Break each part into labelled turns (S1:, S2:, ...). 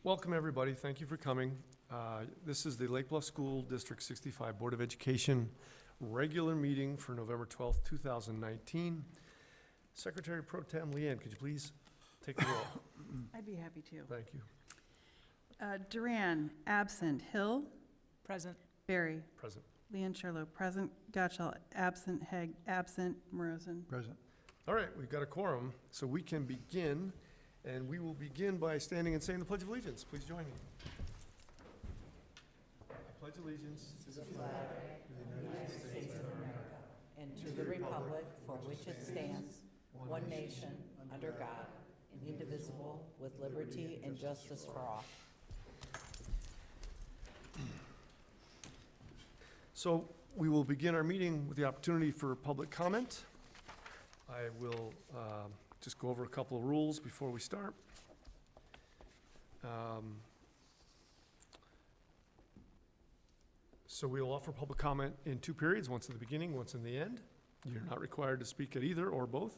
S1: Welcome, everybody. Thank you for coming. This is the Lake Bluff School District 65 Board of Education regular meeting for November 12th, 2019. Secretary Pro Tem Leanne, could you please take the roll?
S2: I'd be happy to.
S1: Thank you.
S2: Duran, absent. Hill?
S3: Present.
S2: Berry?
S1: Present.
S2: Leanne Sherlow, present. Gotchall, absent. Hague, absent. Morozen?
S4: Present.
S1: All right, we've got a quorum, so we can begin, and we will begin by standing and saying the Pledge of Allegiance. Please join me. I pledge allegiance to the flag of the United States of America
S3: And to the republic for which it stands, one nation, under God, indivisible, with liberty and justice for all.
S1: So we will begin our meeting with the opportunity for public comment. I will just go over a couple of rules before we start. So we will offer public comment in two periods, once at the beginning, once in the end. You're not required to speak at either or both.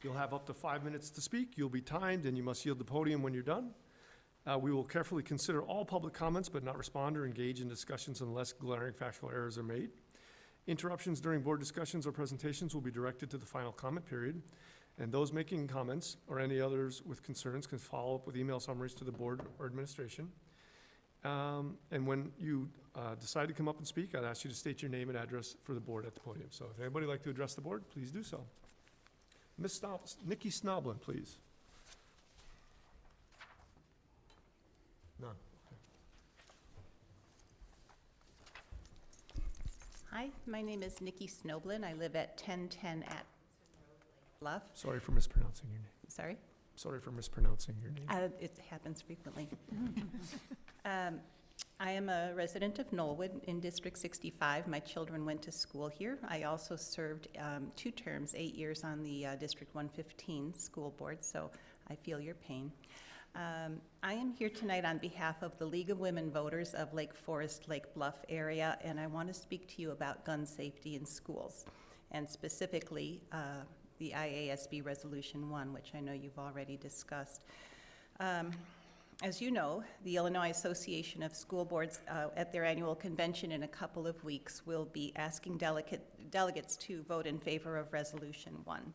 S1: You'll have up to 5 minutes to speak. You'll be timed, and you must yield the podium when you're done. We will carefully consider all public comments, but not respond or engage in discussions unless glaring factual errors are made. Interruptions during board discussions or presentations will be directed to the final comment period, and those making comments or any others with concerns can follow up with email summaries to the board or administration. And when you decide to come up and speak, I'd ask you to state your name and address for the board at the podium. So if anybody would like to address the board, please do so. Ms. Nikki Snoblin, please. None.
S5: Hi, my name is Nikki Snoblin. I live at 1010 at Bluff.
S1: Sorry for mispronouncing your name.
S5: Sorry?
S1: Sorry for mispronouncing your name.
S5: It happens frequently. I am a resident of Knollwood in District 65. My children went to school here. I also served 2 terms, 8 years on the District 115 school board, so I feel your pain. I am here tonight on behalf of the League of Women Voters of Lake Forest, Lake Bluff area, and I want to speak to you about gun safety in schools, and specifically the IASB Resolution 1, which I know you've already discussed. As you know, the Illinois Association of School Boards at their annual convention in a couple of weeks will be asking delegates to vote in favor of Resolution 1.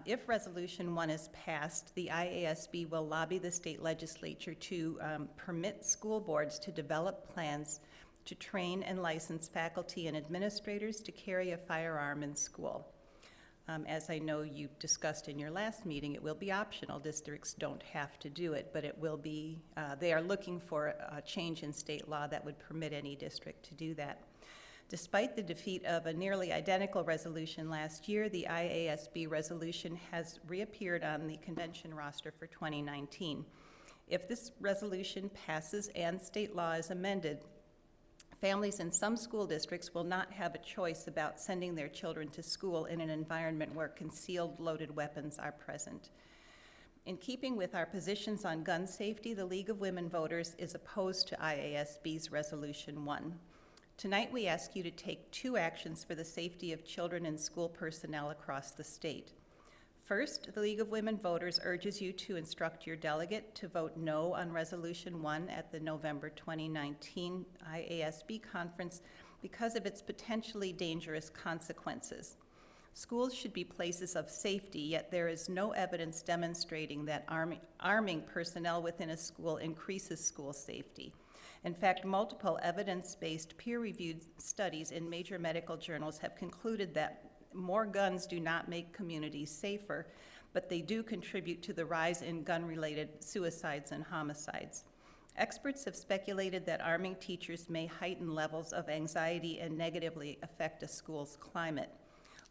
S5: If Resolution 1 is passed, the IASB will lobby the state legislature to permit school boards to develop plans to train and license faculty and administrators to carry a firearm in school. As I know you discussed in your last meeting, it will be optional. Districts don't have to do it, but it will be, they are looking for a change in state law that would permit any district to do that. Despite the defeat of a nearly identical resolution last year, the IASB resolution has reappeared on the convention roster for 2019. If this resolution passes and state law is amended, families in some school districts will not have a choice about sending their children to school in an environment where concealed loaded weapons are present. In keeping with our positions on gun safety, the League of Women Voters is opposed to IASB's Resolution 1. Tonight, we ask you to take 2 actions for the safety of children and school personnel across the state. First, the League of Women Voters urges you to instruct your delegate to vote no on Resolution 1 at the November 2019 IASB conference because of its potentially dangerous consequences. Schools should be places of safety, yet there is no evidence demonstrating that arming personnel within a school increases school safety. In fact, multiple evidence-based peer-reviewed studies in major medical journals have concluded that more guns do not make communities safer, but they do contribute to the rise in gun-related suicides and homicides. Experts have speculated that arming teachers may heighten levels of anxiety and negatively affect a school's climate.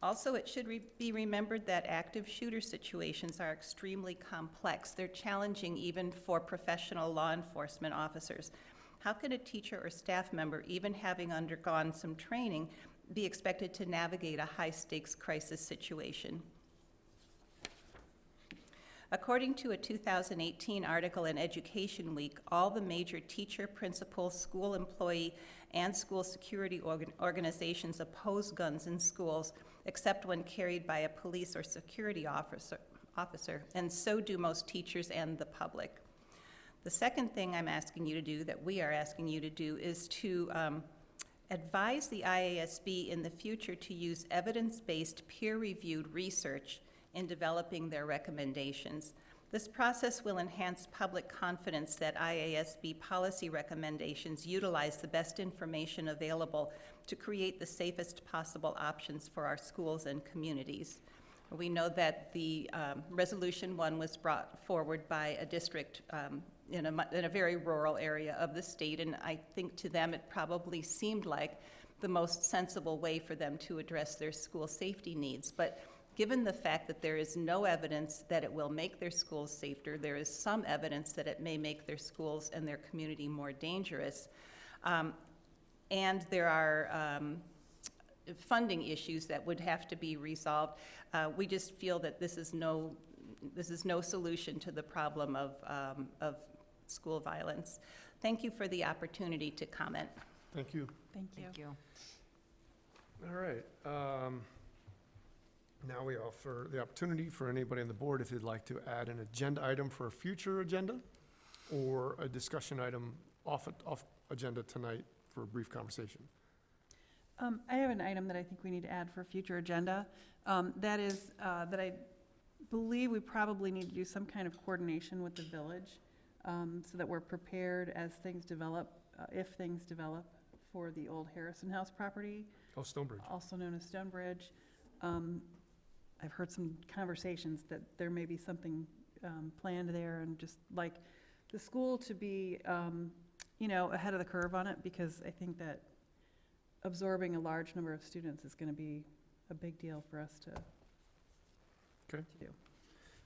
S5: Also, it should be remembered that active shooter situations are extremely complex. They're challenging even for professional law enforcement officers. How can a teacher or staff member, even having undergone some training, be expected to navigate a high-stakes crisis situation? According to a 2018 article in Education Week, all the major teacher, principal, school employee, and school security organizations oppose guns in schools, except when carried by a police or security officer, and so do most teachers and the public. The second thing I'm asking you to do, that we are asking you to do, is to advise the IASB in the future to use evidence-based, peer-reviewed research in developing their recommendations. This process will enhance public confidence that IASB policy recommendations utilize the best information available to create the safest possible options for our schools and communities. We know that the Resolution 1 was brought forward by a district in a very rural area of the state, and I think to them it probably seemed like the most sensible way for them to address their school safety needs. But given the fact that there is no evidence that it will make their schools safer, there is some evidence that it may make their schools and their community more dangerous, and there are funding issues that would have to be resolved. We just feel that this is no solution to the problem of school violence. Thank you for the opportunity to comment.
S1: Thank you.
S2: Thank you.
S3: Thank you.
S1: All right. Now we offer the opportunity for anybody on the board, if they'd like to add an agenda item for a future agenda or a discussion item off agenda tonight for a brief conversation.
S2: I have an item that I think we need to add for a future agenda. That is, that I believe we probably need to do some kind of coordination with the village, so that we're prepared as things develop, if things develop, for the old Harrison House property,
S1: Oh, Stonebridge.
S2: also known as Stonebridge. I've heard some conversations that there may be something planned there, and just like the school to be, ahead of the curve on it, because I think that absorbing a large number of students is going to be a big deal for us to
S1: Okay.
S2: do.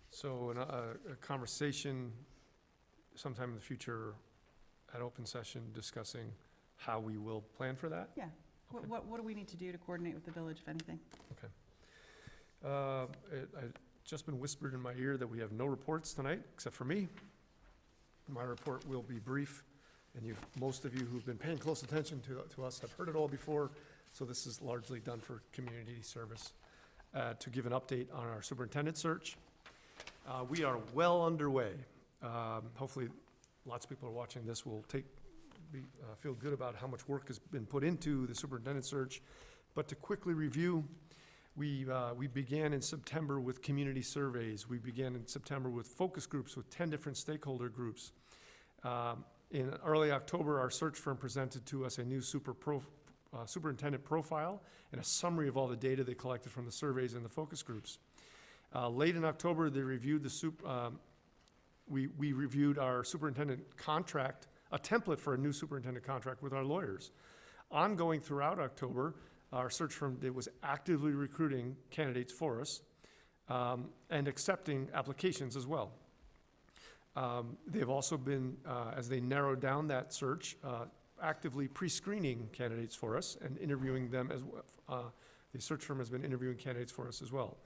S1: So a conversation sometime in the future at open session discussing how we will plan for that?
S2: Yeah.
S1: Okay.
S2: What do we need to do to coordinate with the village, if anything?
S1: I've just been whispered in my ear that we have no reports tonight, except for me. My report will be brief, and most of you who've been paying close attention to us have heard it all before, so this is largely done for community service. To give an update on our superintendent search. We are well underway. Hopefully, lots of people are watching this will feel good about how much work has been put into the superintendent search. But to quickly review, we began in September with community surveys. We began in September with focus groups with 10 different stakeholder groups. In early October, our search firm presented to us a new superintendent profile and a summary of all the data they collected from the surveys and the focus groups. Late in October, they reviewed we reviewed our superintendent contract, a template for a new superintendent contract with our lawyers. Ongoing throughout October, our search firm was actively recruiting candidates for us and accepting applications as well. They've also been, as they narrowed down that search, actively pre-screening candidates for us and interviewing them as well. The search firm has been interviewing candidates for us as well.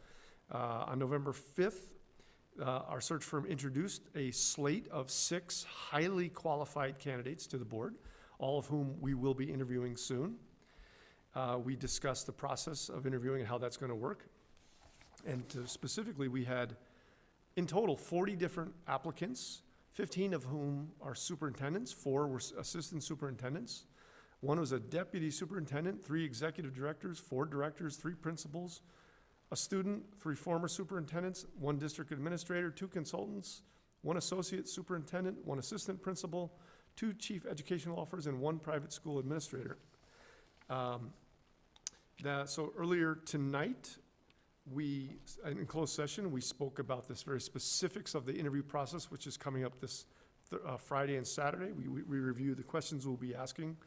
S1: On November 5th, our search firm introduced a slate of 6 highly qualified candidates to the board, all of whom we will be interviewing soon. We discussed the process of interviewing and how that's going to work. And specifically, we had, in total, 40 different applicants, 15 of whom are superintendents, 4 were assistant superintendents. 1 was a deputy superintendent, 3 executive directors, 4 directors, 3 principals, a student, 3 former superintendents, 1 district administrator, 2 consultants, 1 associate superintendent, 1 assistant principal, 2 chief educational officers, and 1 private school administrator. So earlier tonight, in closed session, we spoke about this very specifics of the interview process, which is coming up this Friday and Saturday. We review the questions we'll be asking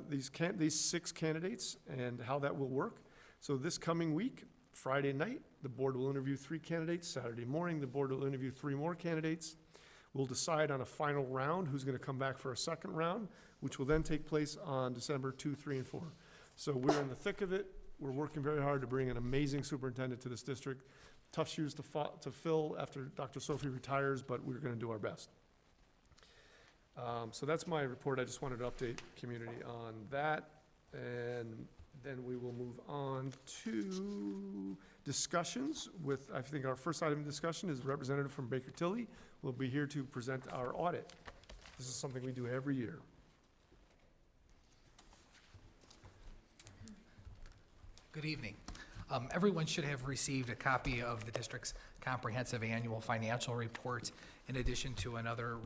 S1: these 6 candidates and how that will work. So this coming week, Friday night, the board will interview 3 candidates. Saturday morning, the board will interview 3 more candidates. We'll decide on a final round who's going to come back for a second round, which will then take place on December 2, 3, and 4. So we're in the thick of it. We're working very hard to bring an amazing superintendent to this district. Tough shoes to fill after Dr. Sophie retires, but we're going to do our best. So that's my report. I just wanted to update community on that. And Then we will move on to discussions with, I think our first item of discussion is representative from Baker Tilly will be here to present our audit. This is something we do every year.
S4: Good evening. Everyone should have received a copy of the district's comprehensive annual financial report, in addition to another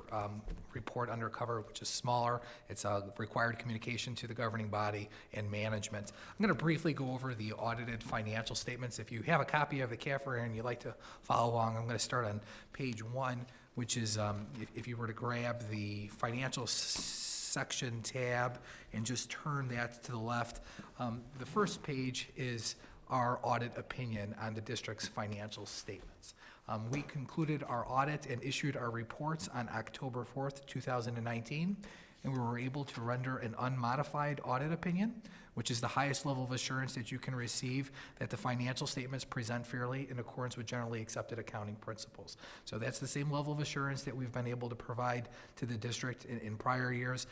S4: report under cover, which is smaller. It's a required communication to the governing body and management. I'm going to briefly go over the audited financial statements. If you have a copy of the CAFR and you'd like to follow along, I'm going to start on page 1, which is, if you were to grab the financial section tab and just turn that to the left, the first page is our audit opinion on the district's financial statements. We concluded our audit and issued our reports on October 4th, 2019, and we were able to render an unmodified audit opinion, which is the highest level of assurance that you can receive that the financial statements present fairly in accordance with generally accepted accounting principles. So that's the same level of assurance that we've been able to provide to the district in prior years.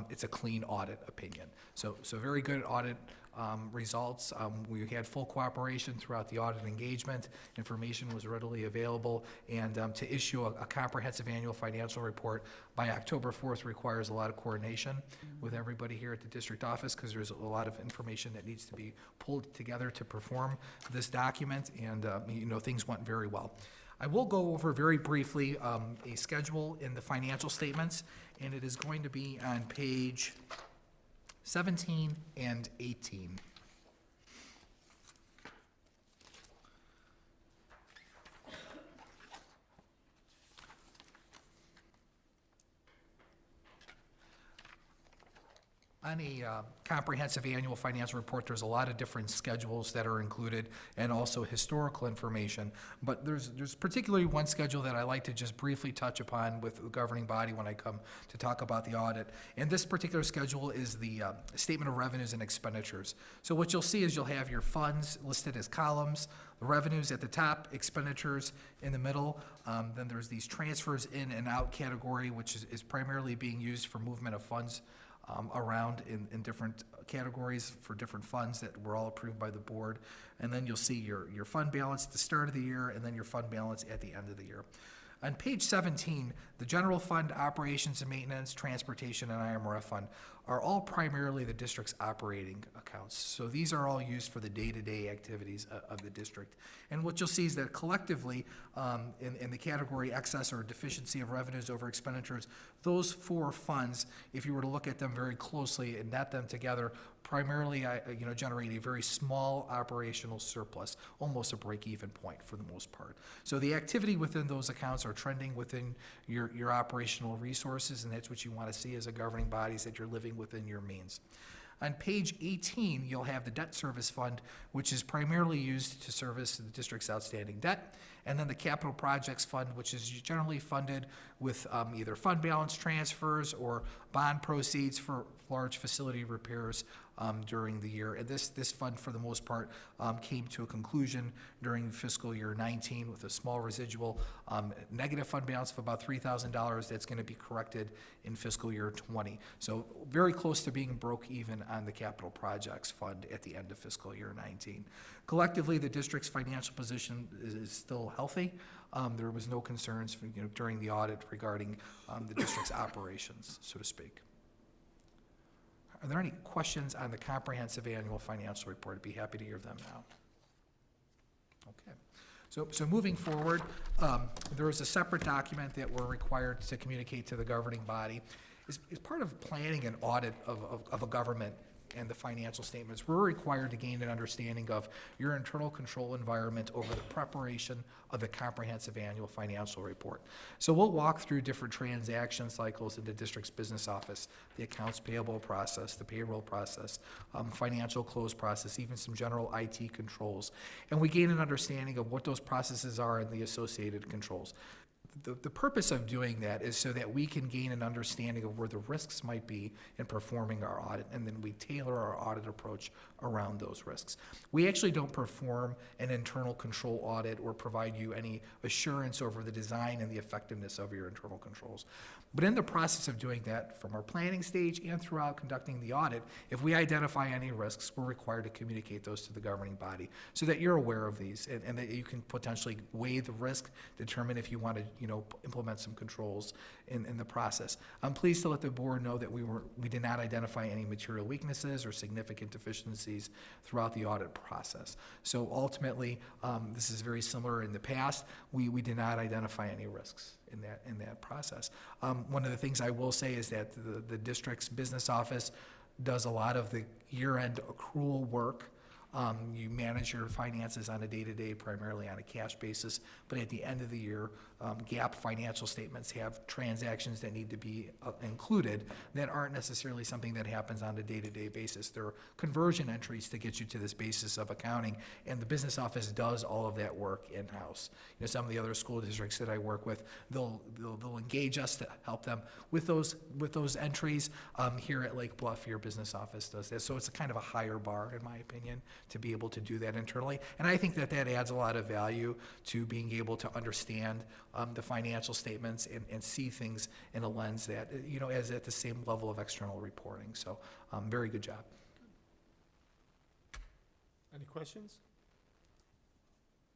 S4: It's a clean audit opinion. So very good audit results. We had full cooperation throughout the audit engagement. Information was readily available, and to issue a comprehensive annual financial report by October 4th requires a lot of coordination with everybody here at the district office, because there's a lot of information that needs to be pulled together to perform this document, and things went very well. I will go over very briefly a schedule in the financial statements, and it is going to be on page 17 and 18. On a comprehensive annual financial report, there's a lot of different schedules that are included, and also historical information. But there's particularly one schedule that I like to just briefly touch upon with the governing body when I come to talk about the audit. And this particular schedule is the statement of revenues and expenditures. So what you'll see is you'll have your funds listed as columns, the revenues at the top, expenditures in the middle. Then there's these transfers in and out category, which is primarily being used for movement of funds around in different categories for different funds that were all approved by the board. And then you'll see your fund balance at the start of the year, and then your fund balance at the end of the year. On page 17, the general fund, operations and maintenance, transportation, and IMRF fund are all primarily the district's operating accounts. So these are all used for the day-to-day activities of the district. And what you'll see is that collectively, in the category excess or deficiency of revenues over expenditures, those four funds, if you were to look at them very closely and net them together, primarily generate a very small operational surplus, almost a break-even point for the most part. So the activity within those accounts are trending within your operational resources, and that's what you want to see as a governing body, is that you're living within your means. On page 18, you'll have the debt service fund, which is primarily used to service the district's outstanding debt, and then the capital projects fund, which is generally funded with either fund balance transfers or bond proceeds for large facility repairs during the year. And this fund, for the most part, came to a conclusion during fiscal year 19 with a small residual negative fund balance of about $3,000 that's going to be corrected in fiscal year 20. So very close to being broke even on the capital projects fund at the end of fiscal year 19. Collectively, the district's financial position is still healthy. There was no concerns during the audit regarding the district's operations, so to speak. Are there any questions on the comprehensive annual financial report? I'd be happy to hear them now. Okay. So moving forward, there is a separate document that we're required to communicate to the governing body. As part of planning an audit of a government and the financial statements, we're required to gain an understanding of your internal control environment over the preparation of the comprehensive annual financial report. So we'll walk through different transaction cycles in the district's business office, the accounts payable process, the payroll process, financial close process, even some general IT controls. And we gain an understanding of what those processes are and the associated controls. The purpose of doing that is so that we can gain an understanding of where the risks might be in performing our audit, and then we tailor our audit approach around those risks. We actually don't perform an internal control audit or provide you any assurance over the design and the effectiveness of your internal controls. But in the process of doing that, from our planning stage and throughout conducting the audit, if we identify any risks, we're required to communicate those to the governing body so that you're aware of these and that you can potentially weigh the risk, determine if you want to, implement some controls in the process. I'm pleased to let the board know that we did not identify any material weaknesses or significant deficiencies throughout the audit process. So ultimately, this is very similar in the past. We did not identify any risks in that process. One of the things I will say is that the district's business office does a lot of the year-end accrual work. You manage your finances on a day-to-day, primarily on a cash basis, but at the end of the year, GAAP financial statements have transactions that need to be included that aren't necessarily something that happens on a day-to-day basis. There are conversion entries to get you to this basis of accounting, and the business office does all of that work in-house. Some of the other school districts that I work with, they'll engage us to help them with those entries. Here at Lake Bluff, your business office does that. So it's a kind of a higher bar, in my opinion, to be able to do that internally. And I think that adds a lot of value to being able to understand the financial statements and see things in a lens that, is at the same level of external reporting. So very good job.
S1: Any questions?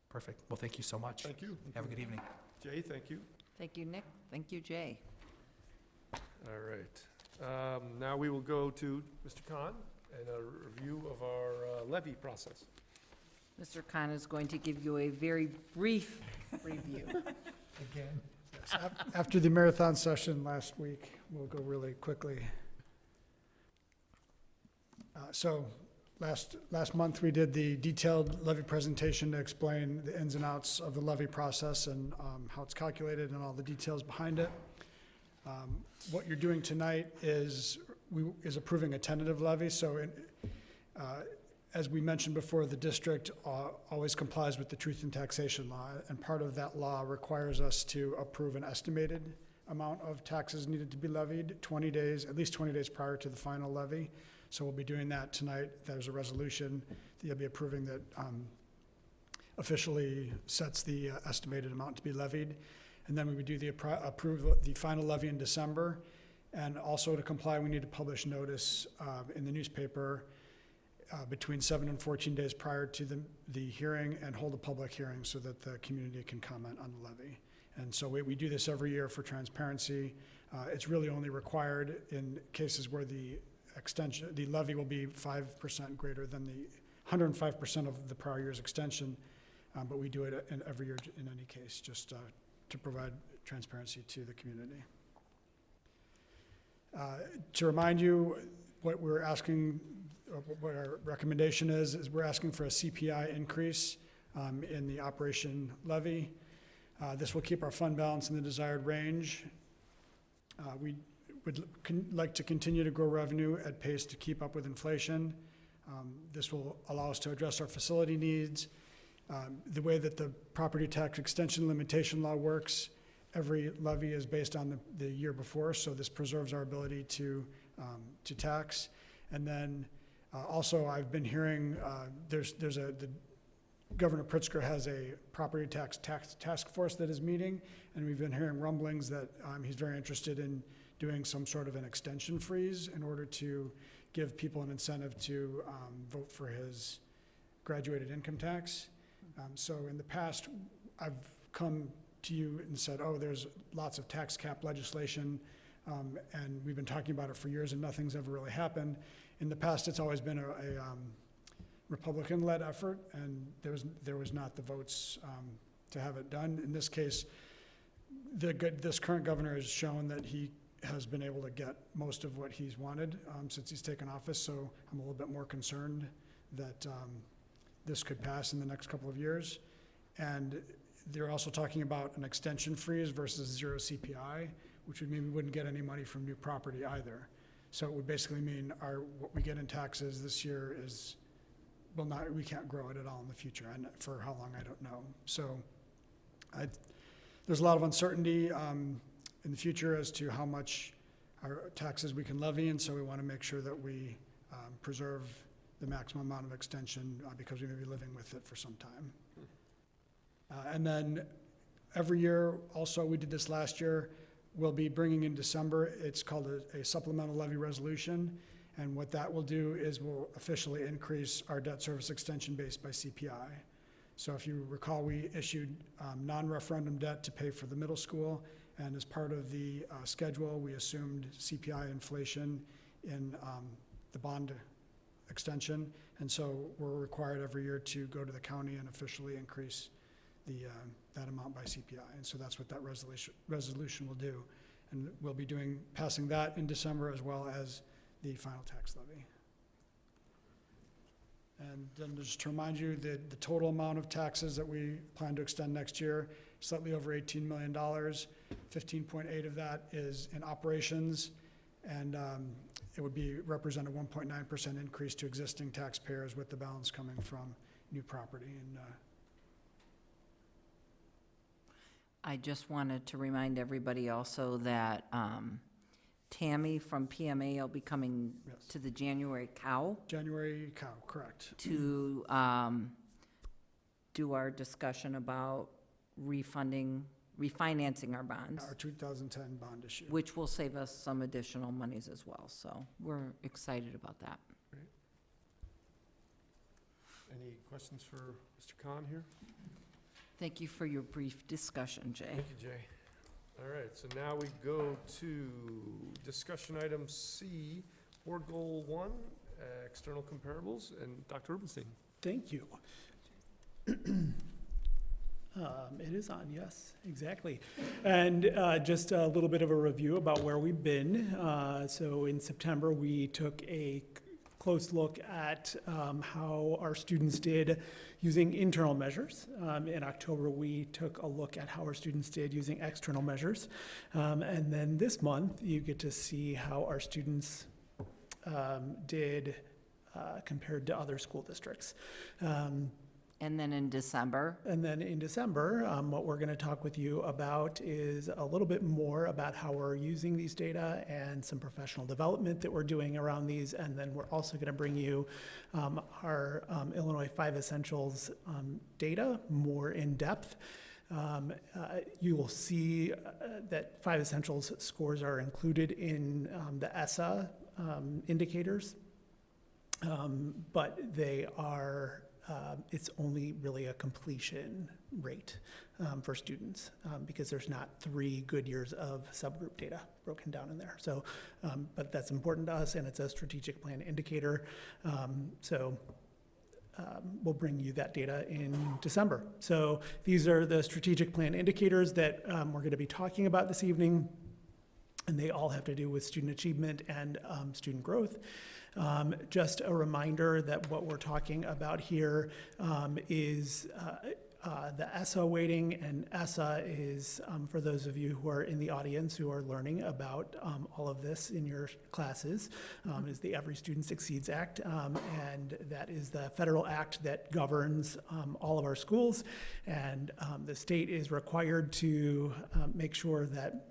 S4: Perfect. Well, thank you so much.
S1: Thank you.
S4: Have a good evening.
S1: Jay, thank you.
S3: Thank you, Nick. Thank you, Jay.
S1: All right. Now we will go to Mr. Khan and a review of our levy process.
S3: Mr. Khan is going to give you a very brief review.
S6: Again. Yes, after the marathon session last week, we'll go really quickly. So last month, we did the detailed levy presentation to explain the ins and outs of the levy process and how it's calculated and all the details behind it. What you're doing tonight is approving a tentative levy. So as we mentioned before, the district always complies with the truth in taxation law, and part of that law requires us to approve an estimated amount of taxes needed to be levied at least 20 days prior to the final levy. So we'll be doing that tonight. There's a resolution that you'll be approving that officially sets the estimated amount to be levied. And then we would do approve the final levy in December. And also to comply, we need to publish notice in the newspaper between 7 and 14 days prior to the hearing and hold a public hearing so that the community can comment on the levy. And so we do this every year for transparency. It's really only required in cases where the levy will be 5% greater than the 105% of the prior year's extension. But we do it every year in any case, just to provide transparency to the community. To remind you, what we're asking, what our recommendation is we're asking for a CPI increase in the operation levy. This will keep our fund balance in the desired range. We would like to continue to grow revenue at pace to keep up with inflation. This will allow us to address our facility needs. The way that the property tax extension limitation law works, every levy is based on the year before, so this preserves our ability to tax. And then also I've been hearing the Governor Pritzker has a property tax task force that is meeting, and we've been hearing rumblings that he's very interested in doing some sort of an extension freeze in order to give people an incentive to vote for his graduated income tax. So in the past, I've come to you and said, there's lots of tax cap legislation, and we've been talking about it for years and nothing's ever really happened. In the past, it's always been a Republican-led effort, and there was not the votes to have it done. In this case, this current governor has shown that he has been able to get most of what he's wanted since he's taken office, so I'm a little bit more concerned that this could pass in the next couple of years. And they're also talking about an extension freeze versus zero CPI, which would mean we wouldn't get any money from new property either. So it would basically mean what we get in taxes this year we can't grow it at all in the future. And for how long, I don't know. So there's a lot of uncertainty in the future as to how much our taxes we can levy, and so we want to make sure that we preserve the maximum amount of extension because we may be living with it for some time. And then every year, also, we did this last year, we'll be bringing in December, it's called a supplemental levy resolution. And what that will do is we'll officially increase our debt service extension base by CPI. So if you recall, we issued non-referendum debt to pay for the middle school. And as part of the schedule, we assumed CPI inflation in the bond extension. And so we're required every year to go to the county and officially increase that amount by CPI. And so that's what that resolution will do. And we'll be passing that in December as well as the final tax levy. And then just to remind you that the total amount of taxes that we plan to extend next year, slightly over $18 million. 15.8 of that is in operations, and it would represent a 1.9% increase to existing taxpayers, with the balance coming from new property. And
S3: I just wanted to remind everybody also that Tammy from PMA will be coming
S6: Yes.
S3: to the January cow
S6: January cow, correct.
S3: to do our discussion about refinancing our bonds,
S6: Our 2010 bond issue.
S3: which will save us some additional monies as well. So we're excited about that.
S1: Any questions for Mr. Khan here?
S3: Thank you for your brief discussion, Jay.
S1: Thank you, Jay. All right, so now we go to discussion item C, board goal 1, external comparables, and Dr. Rubenstein.
S7: Thank you. It is on, yes, exactly. And just a little bit of a review about where we've been. So in September, we took a close look at how our students did using internal measures. In October, we took a look at how our students did using external measures. And then this month, you get to see how our students did compared to other school districts.
S3: And then in December,
S7: What we're going to talk with you about is a little bit more about how we're using these data and some professional development that we're doing around these. And then we're also going to bring you our Illinois 5 Essentials data more in depth. You will see that 5 Essentials scores are included in the ESSA indicators, but they are it's only really a completion rate for students because there's not 3 good years of subgroup data broken down in there. So, but that's important to us, and it's a strategic plan indicator. We'll bring you that data in December. So these are the strategic plan indicators that we're going to be talking about this evening, and they all have to do with student achievement and student growth. Just a reminder that what we're talking about here is the ESSA weighting, and ESSA is, for those of you who are in the audience who are learning about all of this in your classes, is the Every Student Succeeds Act, and that is the federal act that governs all of our schools, and the state is required to make sure that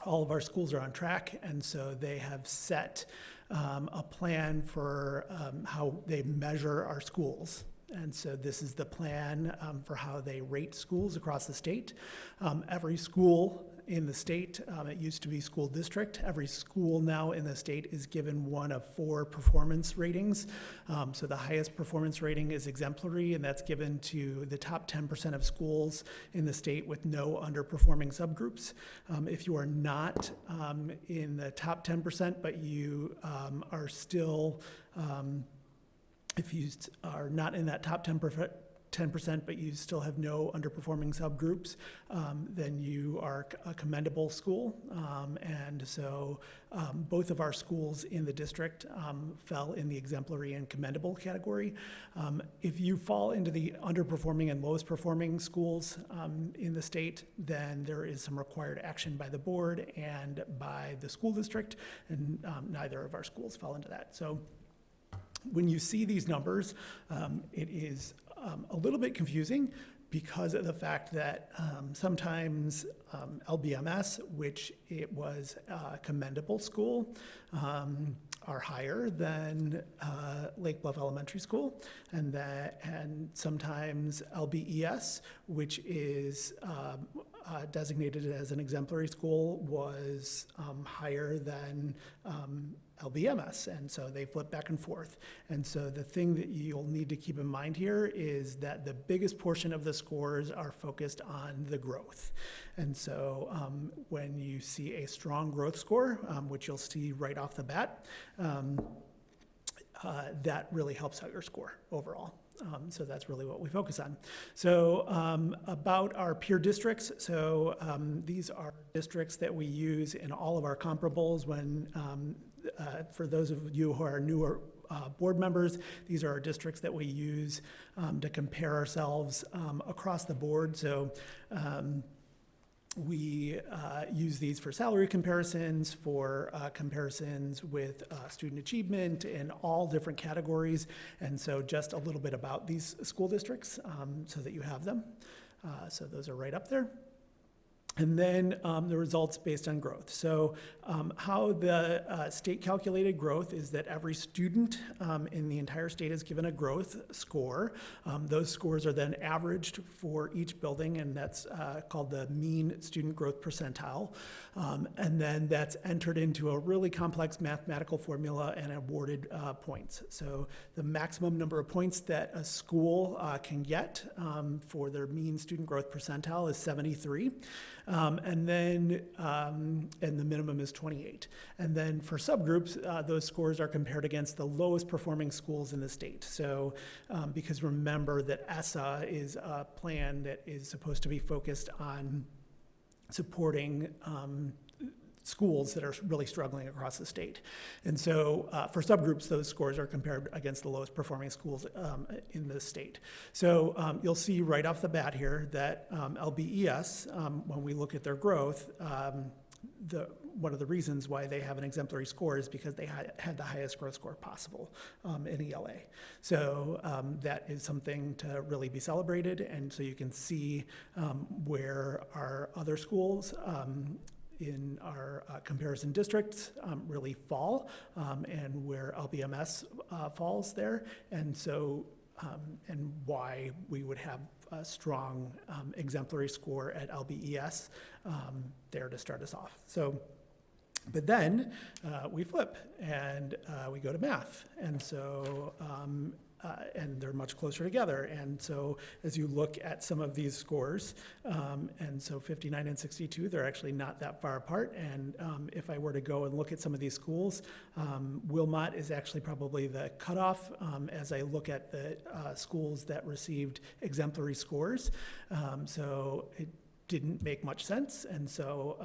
S7: all of our schools are on track, and so they have set a plan for how they measure our schools. And so this is the plan for how they rate schools across the state. Every school in the state, it used to be school district. Every school now in the state is given one of 4 performance ratings. So the highest performance rating is exemplary, and that's given to the top 10% of schools in the state with no underperforming subgroups. If you are not in the top 10%, but you are still if you are not in that top 10%, but you still have no underperforming subgroups, then you are a commendable school. And so both of our schools in the district fell in the exemplary and commendable category. If you fall into the underperforming and lowest performing schools in the state, then there is some required action by the board and by the school district, and neither of our schools fall into that. So when you see these numbers, it is a little bit confusing, because of the fact that sometimes LBMS, which it was a commendable school, are higher than Lake Bluff Elementary School, and sometimes LBES, which is designated as an exemplary school, was higher than LBMS, and so they flip back and forth. And so the thing that you'll need to keep in mind here is that the biggest portion of the scores are focused on the growth. And so when you see a strong growth score, which you'll see right off the bat, that really helps out your score overall. So that's really what we focus on. So about our peer districts, so these are districts that we use in all of our comparables when, for those of you who are newer board members, these are our districts that we use to compare ourselves across the board. So we use these for salary comparisons, for comparisons with student achievement in all different categories. And so just a little bit about these school districts so that you have them. So those are right up there. And then the results based on growth. So how the state calculated growth is that every student in the entire state is given a growth score. Those scores are then averaged for each building, and that's called the mean student growth percentile. And then that's entered into a really complex mathematical formula and awarded points. So the maximum number of points that a school can get for their mean student growth percentile is 73. And the minimum is 28. And then for subgroups, those scores are compared against the lowest performing schools in the state. So because remember that ESSA is a plan that is supposed to be focused on supporting schools that are really struggling across the state. And so for subgroups, those scores are compared against the lowest performing schools in the state. So you'll see right off the bat here that LBES, when we look at their growth, one of the reasons why they have an exemplary score is because they had the highest growth score possible in ELA. So that is something to really be celebrated. And so you can see where our other schools in our comparison districts really fall, and where LBMS falls there, and so and why we would have a strong exemplary score at LBES there to start us off. So, but then we flip and we go to math, and so and they're much closer together. And so as you look at some of these scores, and so 59 and 62, they're actually not that far apart. And if I were to go and look at some of these schools, Wilmot is actually probably the cutoff as I look at the schools that received exemplary scores. So it didn't make much sense. And so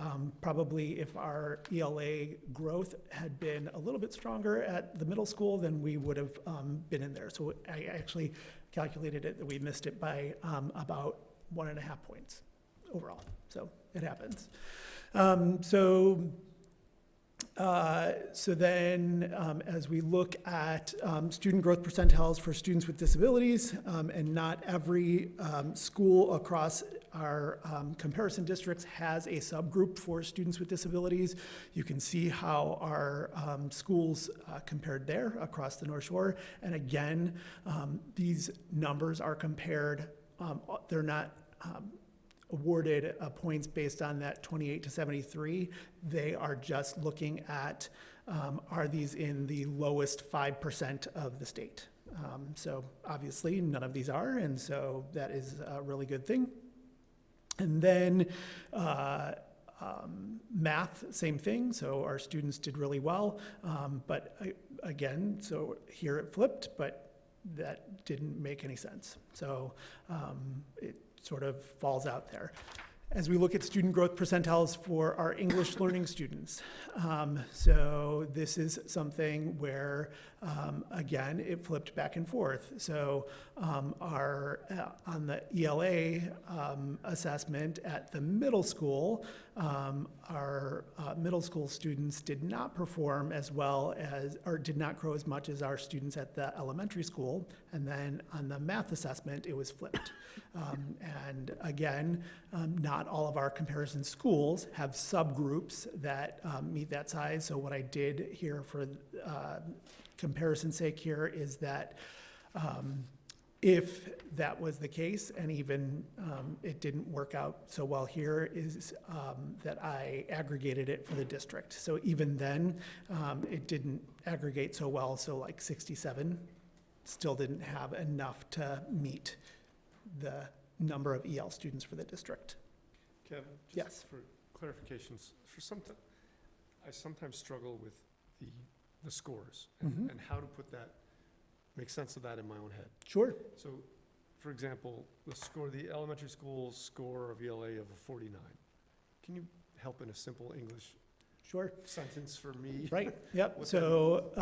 S7: probably if our ELA growth had been a little bit stronger at the middle school, then we would have been in there. So I actually calculated it that we missed it by about 1.5 points overall. So it happens. So then as we look at student growth percentiles for students with disabilities, and not every school across our comparison districts has a subgroup for students with disabilities. You can see how our schools compared there across the North Shore. And again, these numbers are compared, they're not awarded points based on that 28 to 73. They are just looking at, are these in the lowest 5% of the state? So obviously none of these are, and so that is a really good thing. And then math, same thing. So our students did really well, but again, so here it flipped, but that didn't make any sense. So it sort of falls out there. As we look at student growth percentiles for our English learning students, so this is something where, again, it flipped back and forth. So our on the ELA assessment at the middle school, our middle school students did not perform as well as, or did not grow as much as our students at the elementary school. And then on the math assessment, it was flipped. And again, not all of our comparison schools have subgroups that meet that size. So what I did here for comparison's sake here is that if that was the case, and even it didn't work out so well here, is that I aggregated it for the district. So even then, it didn't aggregate so well, so like 67 still didn't have enough to meet the number of EL students for the district.
S1: Kevin,
S7: Yes.
S1: just for clarifications, I sometimes struggle with the scores
S7: Mhm.
S1: and how to make sense of that in my own head.
S7: Sure.
S1: So, for example, the elementary school score of ELA of a 49. Can you help in a simple English
S7: Sure.
S1: sentence for me?
S7: Right, yep.
S1: What
S7: So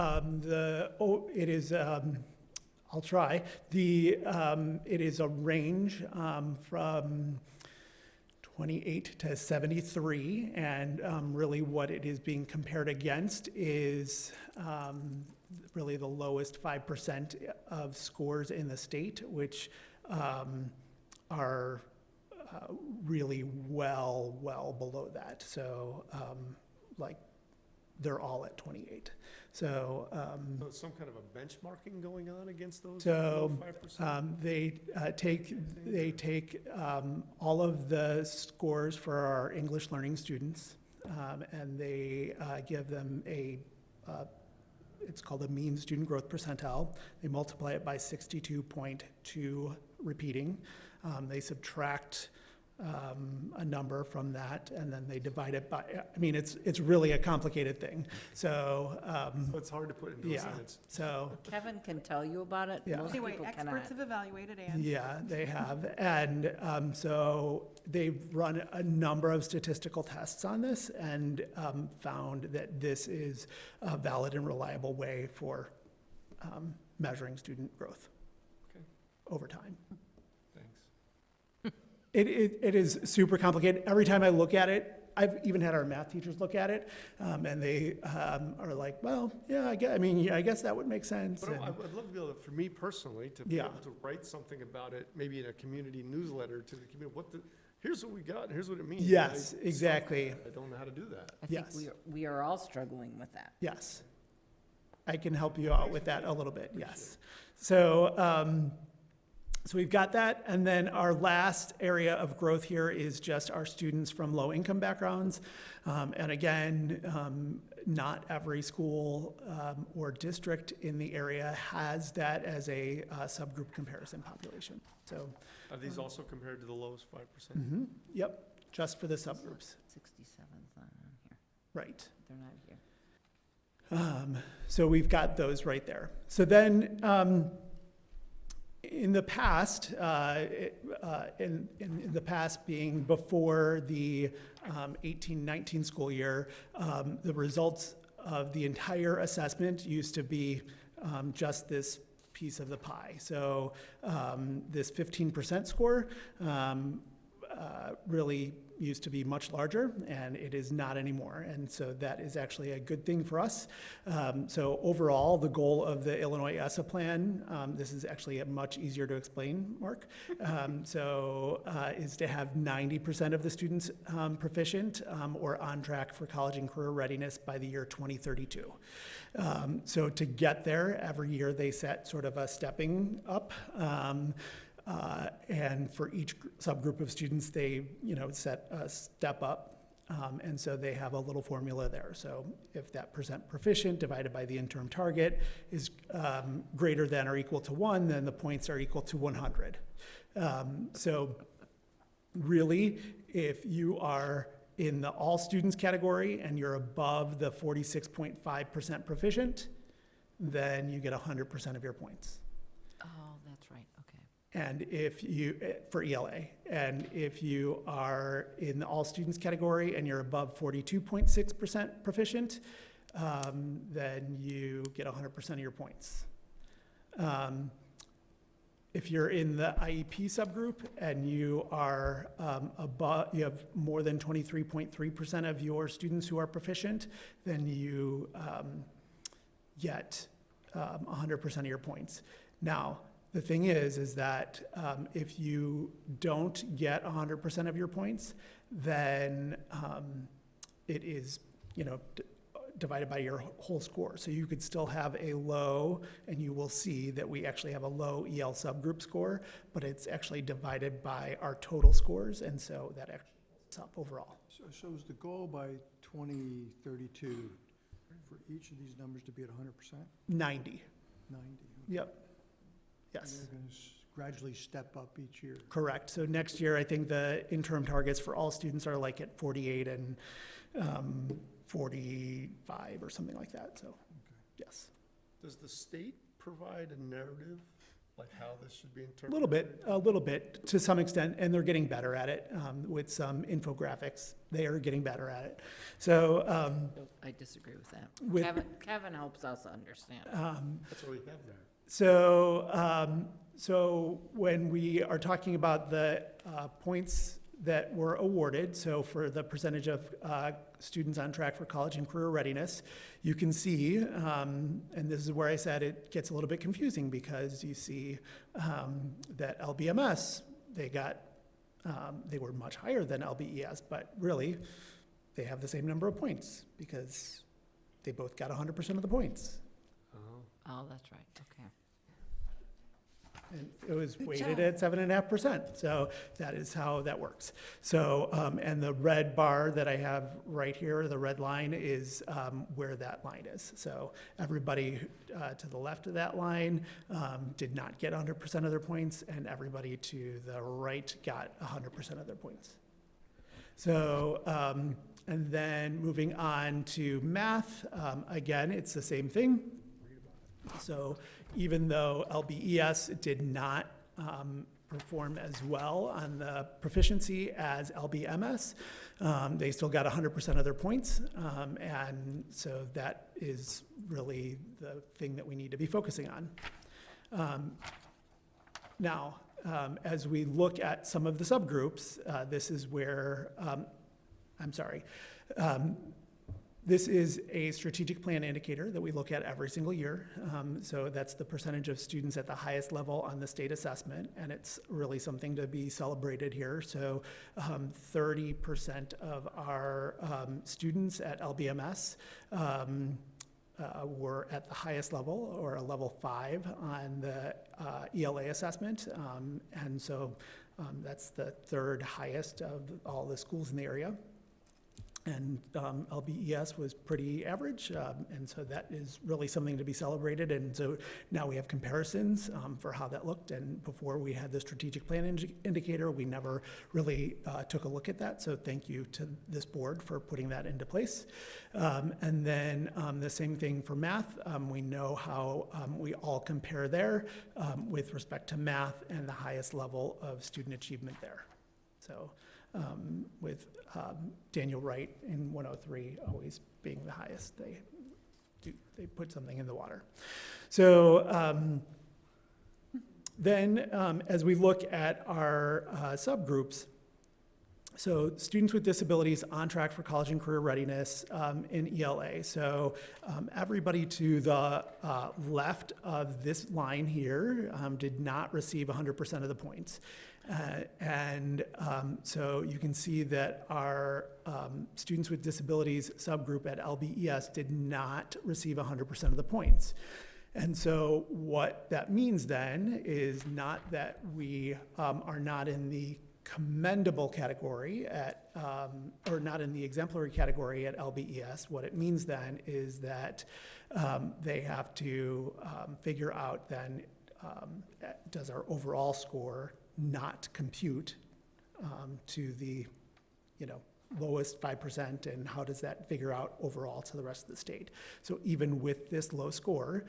S7: it is, I'll try. It is a range from 28 to 73, and really what it is being compared against is really the lowest 5% of scores in the state, which are really well below that. So like they're all at 28. So
S1: So it's some kind of a benchmarking going on against those
S7: So,
S1: below 5%?
S7: they take all of the scores for our English learning students, and they give them it's called a mean student growth percentile. They multiply it by 62.2 repeating. They subtract a number from that, and then they divide it by, I mean, it's really a complicated thing. So,
S1: So it's hard to put into a
S7: yeah,
S1: sentence.
S7: so,
S3: Kevin can tell you about it.
S7: Yeah.
S3: Most
S2: Anyway,
S3: people
S2: experts
S3: cannot.
S2: have evaluated and.
S7: yeah, they have. And so they've run a number of statistical tests on this and found that this is a valid and reliable way for measuring student growth
S1: Okay.
S7: over time.
S1: Thanks.
S7: It is super complicated. Every time I look at it, I've even had our math teachers look at it, and they are like, well, yeah, I guess that would make sense.
S1: But
S7: And-
S1: I'd love to be able to, for me personally, to be
S7: Yeah.
S1: able to write something about it, maybe in a community newsletter to the community. Here's what we got, and here's what it means.
S7: Yes,
S1: I
S7: exactly.
S1: I don't know how to do that.
S3: I think
S7: Yes.
S3: we are all struggling with that.
S7: Yes. I can help you out with that a little bit, yes. So, so we've got that, and then our last area of growth here is just our students from low-income backgrounds. And again, not every school or district in the area has that as a subgroup comparison population. So,
S1: Are these also compared to the lowest 5%?
S7: yep, just for the subgroups,
S3: 67's not on here.
S7: right.
S3: They're not here.
S7: So we've got those right there. So then, in the past, in the past being before the 18-19 school year, the results of the entire assessment used to be just this piece of the pie. So this 15% score really used to be much larger, and it is not anymore. And so that is actually a good thing for us. So overall, the goal of the Illinois ESSA plan, this is actually much easier to explain, Mark, is to have 90% of the students proficient or on track for college and career readiness by the year 2032. So to get there, every year they set sort of a stepping up. And for each subgroup of students, they, set a step up. And so they have a little formula there. So if that percent proficient divided by the interim target is greater than or equal to 1, then the points are equal to 100. So really, if you are in the all students category and you're above the 46.5% proficient, then you get 100% of your points.
S3: Oh, that's right, okay.
S7: And if you, for ELA, and if you are in the all students category and you're above 42.6% proficient, then you get 100% of your points. if you're in the IEP subgroup and you are above, you have more than 23.3% of your students who are proficient, then you get 100% of your points. Now, the thing is that if you don't get 100% of your points, then it is, divided by your whole score. So you could still have a low, and you will see that we actually have a low EL subgroup score, but it's actually divided by our total scores, and so that actually adds up overall.
S8: So is the goal by 2032 for each of these numbers to be at 100%?
S7: 90.
S8: 90?
S7: Yep.
S8: And
S7: Yes.
S8: they're going to gradually step up each year?
S7: Correct. So next year, I think the interim targets for all students are like at 48 and 45 or something like that. So, yes.
S1: Does the state provide a narrative, like how this should be interpreted?
S7: A little bit, to some extent, and they're getting better at it with some infographics. They are getting better at it. So,
S9: I disagree with that.
S7: with,
S9: Kevin helps us understand.
S1: That's what we have there.
S7: So when we are talking about the points that were awarded, so for the percentage of students on track for college and career readiness, you can see, and this is where I said it gets a little bit confusing, because you see that LBMS, they were much higher than LBES, but really they have the same number of points because they both got 100% of the points.
S9: Oh, that's right, okay.
S7: And it was
S9: Good
S7: weighted
S9: job.
S7: at 7.5%. So that is how that works. So, and the red bar that I have right here, the red line, is where that line is. So everybody to the left of that line did not get 100% of their points, and everybody to the right got 100% of their points. So, and then moving on to math, again, it's the same thing. So even though LBES did not perform as well on the proficiency as LBMS, they still got 100% of their points. And so that is really the thing that we need to be focusing on. Now, as we look at some of the subgroups, this is where, this is a strategic plan indicator that we look at every single year. So that's the percentage of students at the highest level on the state assessment, and it's really something to be celebrated here. So 30% of our students at LBMS were at the highest level, or a level 5 on the ELA assessment. And so that's the third highest of all the schools in the area. And LBES was pretty average, and so that is really something to be celebrated. And so now we have comparisons for how that looked, and before we had the strategic plan indicator, we never really took a look at that. So thank you to this board for putting that into place. And then the same thing for math. We know how we all compare there with respect to math and the highest level of student achievement there. So with Daniel Wright in 103 always being the highest, they put something in the water. So then as we look at our subgroups, so students with disabilities on track for college and career readiness in ELA. So everybody to the left of this line here did not receive 100% of the points. So you can see that our students with disabilities subgroup at LBES did not receive 100% of the points. And so what that means then is not that we are not in the commendable category at, or not in the exemplary category at LBES. What it means then is that they have to figure out then, does our overall score not compute to the, lowest 5%, and how does that figure out overall to the rest of the state? So even with this low score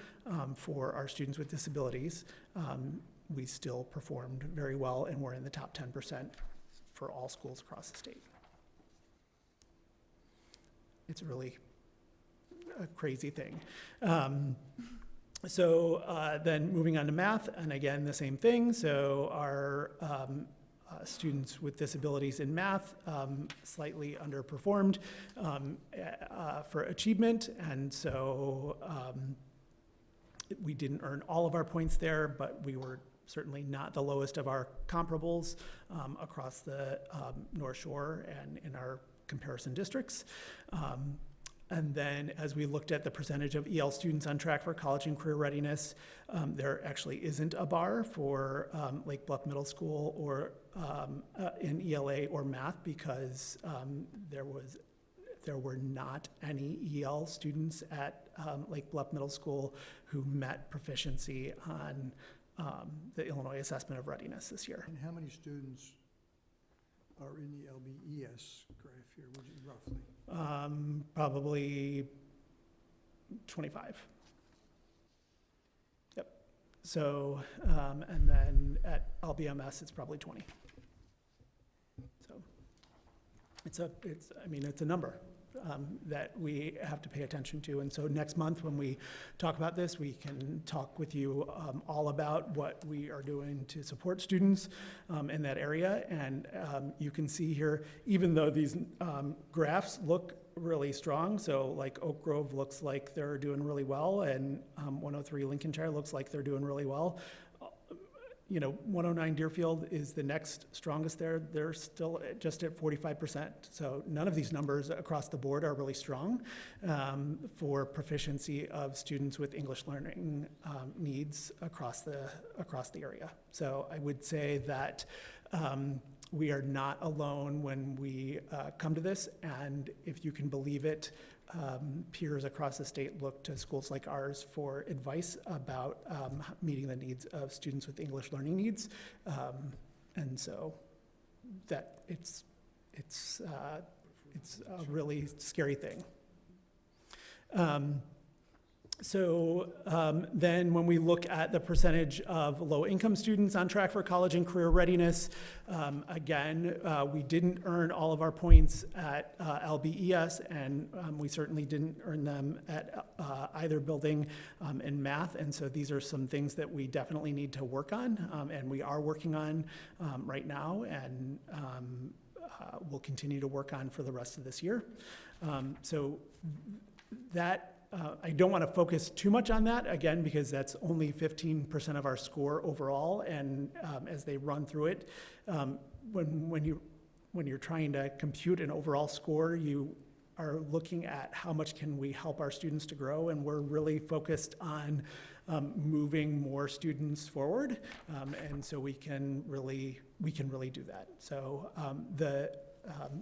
S7: for our students with disabilities, we still performed very well, and we're in the top 10% for all schools across the state. It's really a crazy thing. So then moving on to math, and again, the same thing. So our students with disabilities in math slightly underperformed for achievement, and so we didn't earn all of our points there, but we were certainly not the lowest of our comparables across the North Shore and in our comparison districts. And then as we looked at the percentage of EL students on track for college and career readiness, there actually isn't a bar for Lake Bluff Middle School or in ELA or math because there were not any EL students at Lake Bluff Middle School who met proficiency on the Illinois Assessment of Readiness this year.
S8: And how many students are in the LBES graph here, would you roughly?
S7: Probably 25. Yep. So, and then at LBMS, it's probably 20. So it's a number that we have to pay attention to. And so next month, when we talk about this, we can talk with you all about what we are doing to support students in that area. And you can see here, even though these graphs look really strong, so like Oak Grove looks like they're doing really well, and 103 Lincolnshire looks like they're doing really well. 109 Deerfield is the next strongest there. They're still just at 45%. So none of these numbers across the board are really strong for proficiency of students with English learning needs across the area. So I would say that we are not alone when we come to this, and if you can believe it, peers across the state look to schools like ours for advice about meeting the needs of students with English learning needs, and so that it's a really scary thing. So then when we look at the percentage of low-income students on track for college and career readiness, again, we didn't earn all of our points at LBES, and we certainly didn't earn them at either building in math, and so these are some things that we definitely need to work on, and we are working on right now, and we'll continue to work on for the rest of this year. So that I don't want to focus too much on that, again, because that's only 15% of our score overall, and as they run through it, when you're trying to compute an overall score, you are looking at how much can we help our students to grow, and we're really focused on moving more students forward, and so we can really do that. So the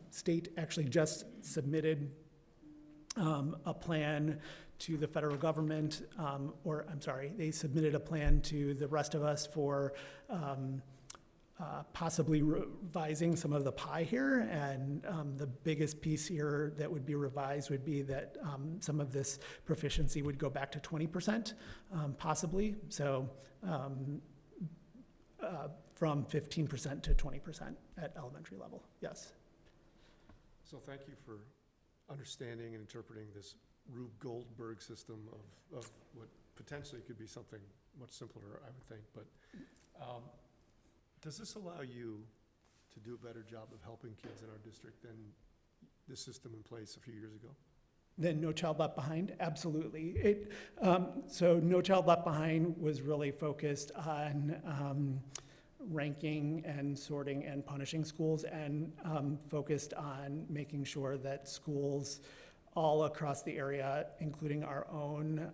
S7: state actually just submitted a plan to the federal government, they submitted a plan to the rest of us for possibly revising some of the pie here, and the biggest piece here that would be revised would be that some of this proficiency would go back to 20%, possibly, so from 15% to 20% at elementary level, yes.
S1: So thank you for understanding and interpreting this Rube Goldberg system of what potentially could be something much simpler, I would think. But does this allow you to do a better job of helping kids in our district than the system in place a few years ago?
S7: Then No Child Left Behind, absolutely. So No Child Left Behind was really focused on ranking and sorting and punishing schools, and focused on making sure that schools all across the area, including our own,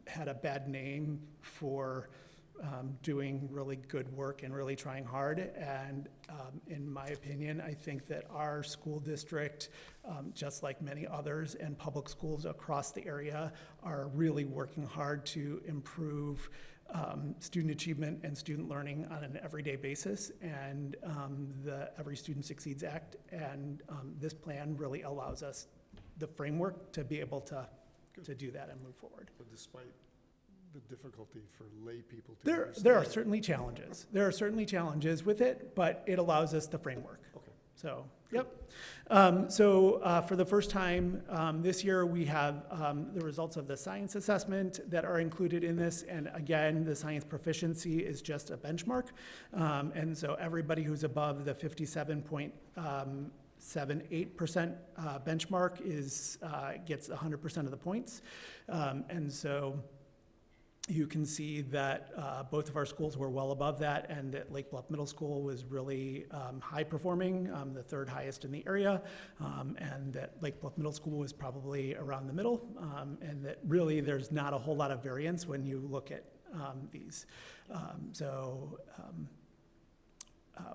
S7: had a bad name for doing really good work and really trying hard. And in my opinion, I think that our school district, just like many others and public schools across the area, are really working hard to improve student achievement and student learning on an everyday basis, and the Every Student Succeeds Act and this plan really allows us the framework to be able to do that and move forward.
S1: But despite the difficulty for lay people to
S7: There
S1: understand.
S7: are certainly challenges. There are certainly challenges with it, but it allows us the framework.
S1: Okay.
S7: So, Yep. For the first time this year, we have the results of the science assessment that are included in this. And again, the science proficiency is just a benchmark. And so everybody who's above the 57.78% benchmark gets 100% of the points. And so you can see that both of our schools were well above that, and that Lake Bluff Middle School was really high performing, the third highest in the area, and that Lake Bluff Middle School was probably around the middle, and that really there's not a whole lot of variance when you look at these.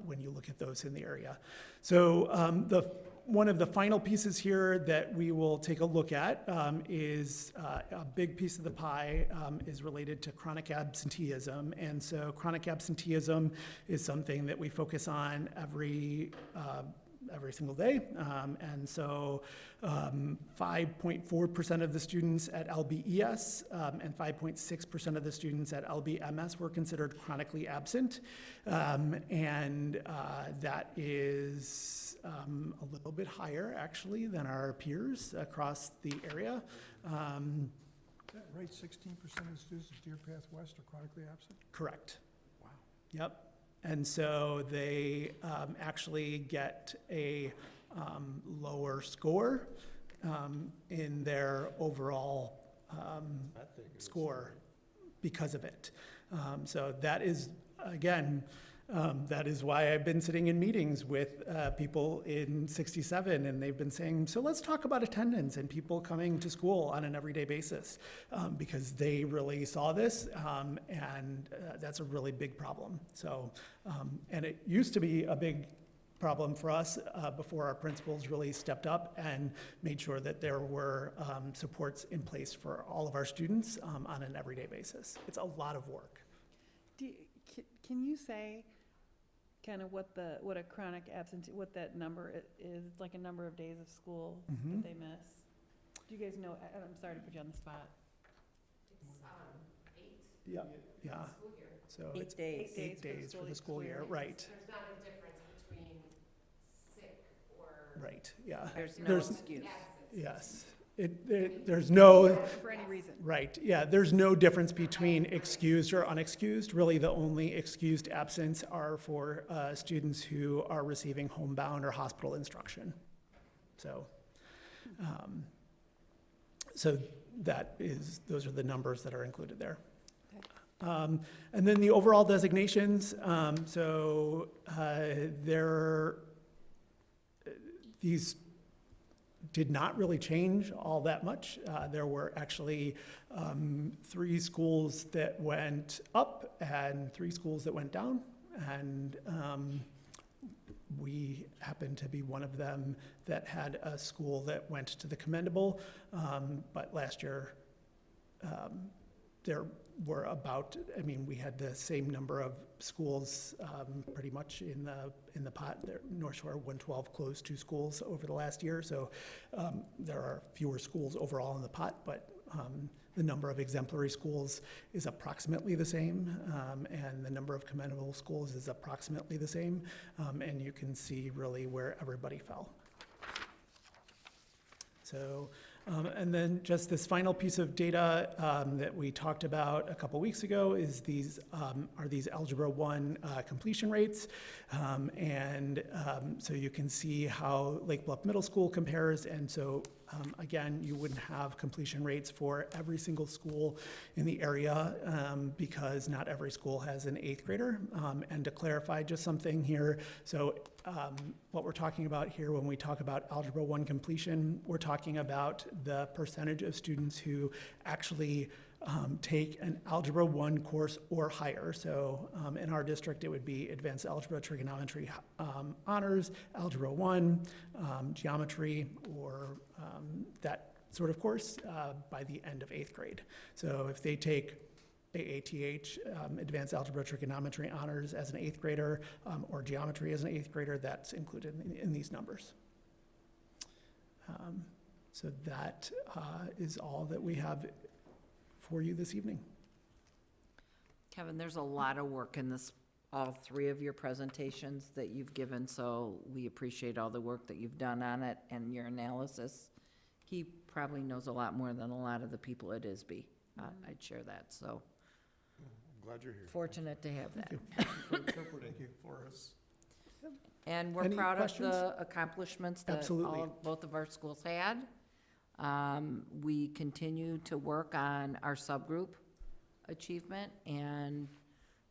S7: When you look at those in the area. So one of the final pieces here that we will take a look at is a big piece of the pie is related to chronic absenteeism. And so chronic absenteeism is something that we focus on every single day. And so 5.4% of the students at LBES and 5.6% of the students at LBMS were considered chronically absent. And that is a little bit higher, actually, than our peers across the area.
S8: Is that right, 16% of the students at Deer Path West are chronically absent?
S7: Correct.
S8: Wow.
S7: Yep. And so they actually get a lower score in their overall score because of it. So that is, again, that is why I've been sitting in meetings with people in 67, and they've been saying, so let's talk about attendance and people coming to school on an everyday basis, because they really saw this, and that's a really big problem. So, and it used to be a big problem for us before our principals really stepped up and made sure that there were supports in place for all of our students on an everyday basis. It's a lot of work.
S2: Can you say kind of what a chronic absentee, what that number is, like a number of days of school that they miss? Do you guys know? I'm sorry to put you on the spot.
S7: Yeah, yeah. So it's 8 days for the school year, right?
S10: There's not a difference between sick or.
S7: Right, yeah.
S3: There's no excuse.
S7: Yes. There's no,
S2: For any reason.
S7: right, yeah, there's no difference between excused or unexcused. Really, the only excused absence are for students who are receiving homebound or hospital instruction. So, those are the numbers that are included there. And then the overall designations, these did not really change all that much. There were actually 3 schools that went up and 3 schools that went down. And we happened to be one of them that had a school that went to the commendable. But last year, there were we had the same number of schools pretty much in the pot. North Shore 112 closed 2 schools over the last year, so there are fewer schools overall in the pot, but the number of exemplary schools is approximately the same, and the number of commendable schools is approximately the same, and you can see really where everybody fell. So, and then just this final piece of data that we talked about a couple weeks ago is these Algebra 1 completion rates. So you can see how Lake Bluff Middle School compares. And so again, you wouldn't have completion rates for every single school in the area because not every school has an 8th grader. And to clarify just something here, so what we're talking about here when we talk about Algebra 1 completion, we're talking about the percentage of students who actually take an Algebra 1 course or higher. So in our district, it would be Advanced Algebra, Trigonometry Honors, Algebra 1, Geometry, or that sort of course by the end of 8th grade. So if they take AATH, Advanced Algebra Trigonometry Honors as an 8th grader, or Geometry as an 8th grader, that's included in these numbers. So that is all that we have for you this evening.
S9: Kevin, there's a lot of work in this all three of your presentations that you've given, so we appreciate all the work that you've done on it and your analysis. He probably knows a lot more than a lot of the people at ISB. I'd share that, so
S1: I'm glad you're here.
S9: fortunate to have that.
S1: Thank you for interpreting for us.
S9: And we're
S7: Any
S9: proud of
S7: questions?
S9: the accomplishments that
S7: Absolutely.
S9: both of our schools had. We continue to work on our subgroup achievement and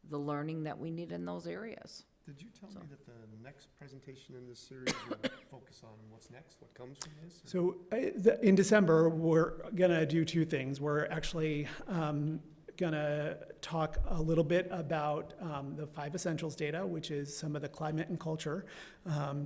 S9: the learning that we need in those areas.
S1: Did you tell
S9: So-
S1: me that the next presentation in this series will focus on what's next, what comes from this? or-
S7: So in December, we're gonna do two things. We're actually gonna talk a little bit about the 5 essentials data, which is some of the climate and culture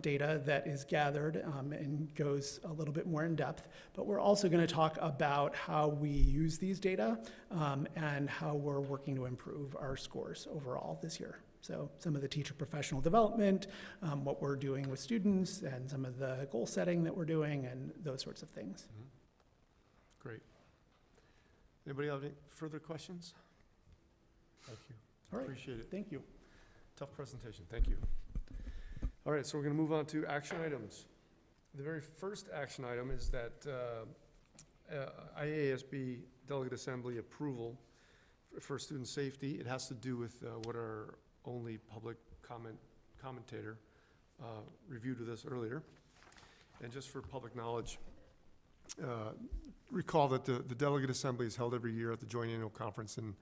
S7: data that is gathered and goes a little bit more in depth. But we're also gonna talk about how we use these data and how we're working to improve our scores overall this year. So some of the teacher professional development, what we're doing with students, and some of the goal setting that we're doing, and those sorts of things.
S1: Great. Anybody have any further questions? Thank you.
S7: All right.
S1: Appreciate it.
S7: Thank you.
S1: Tough presentation, thank you. All right, so we're gonna move on to action items. The very first action item is that IASB Delegate Assembly approval for student safety. It has to do with what our only public commentator reviewed with us earlier. And just for public knowledge, recall that the Delegate Assembly is held every year at the Joint Annual Conference in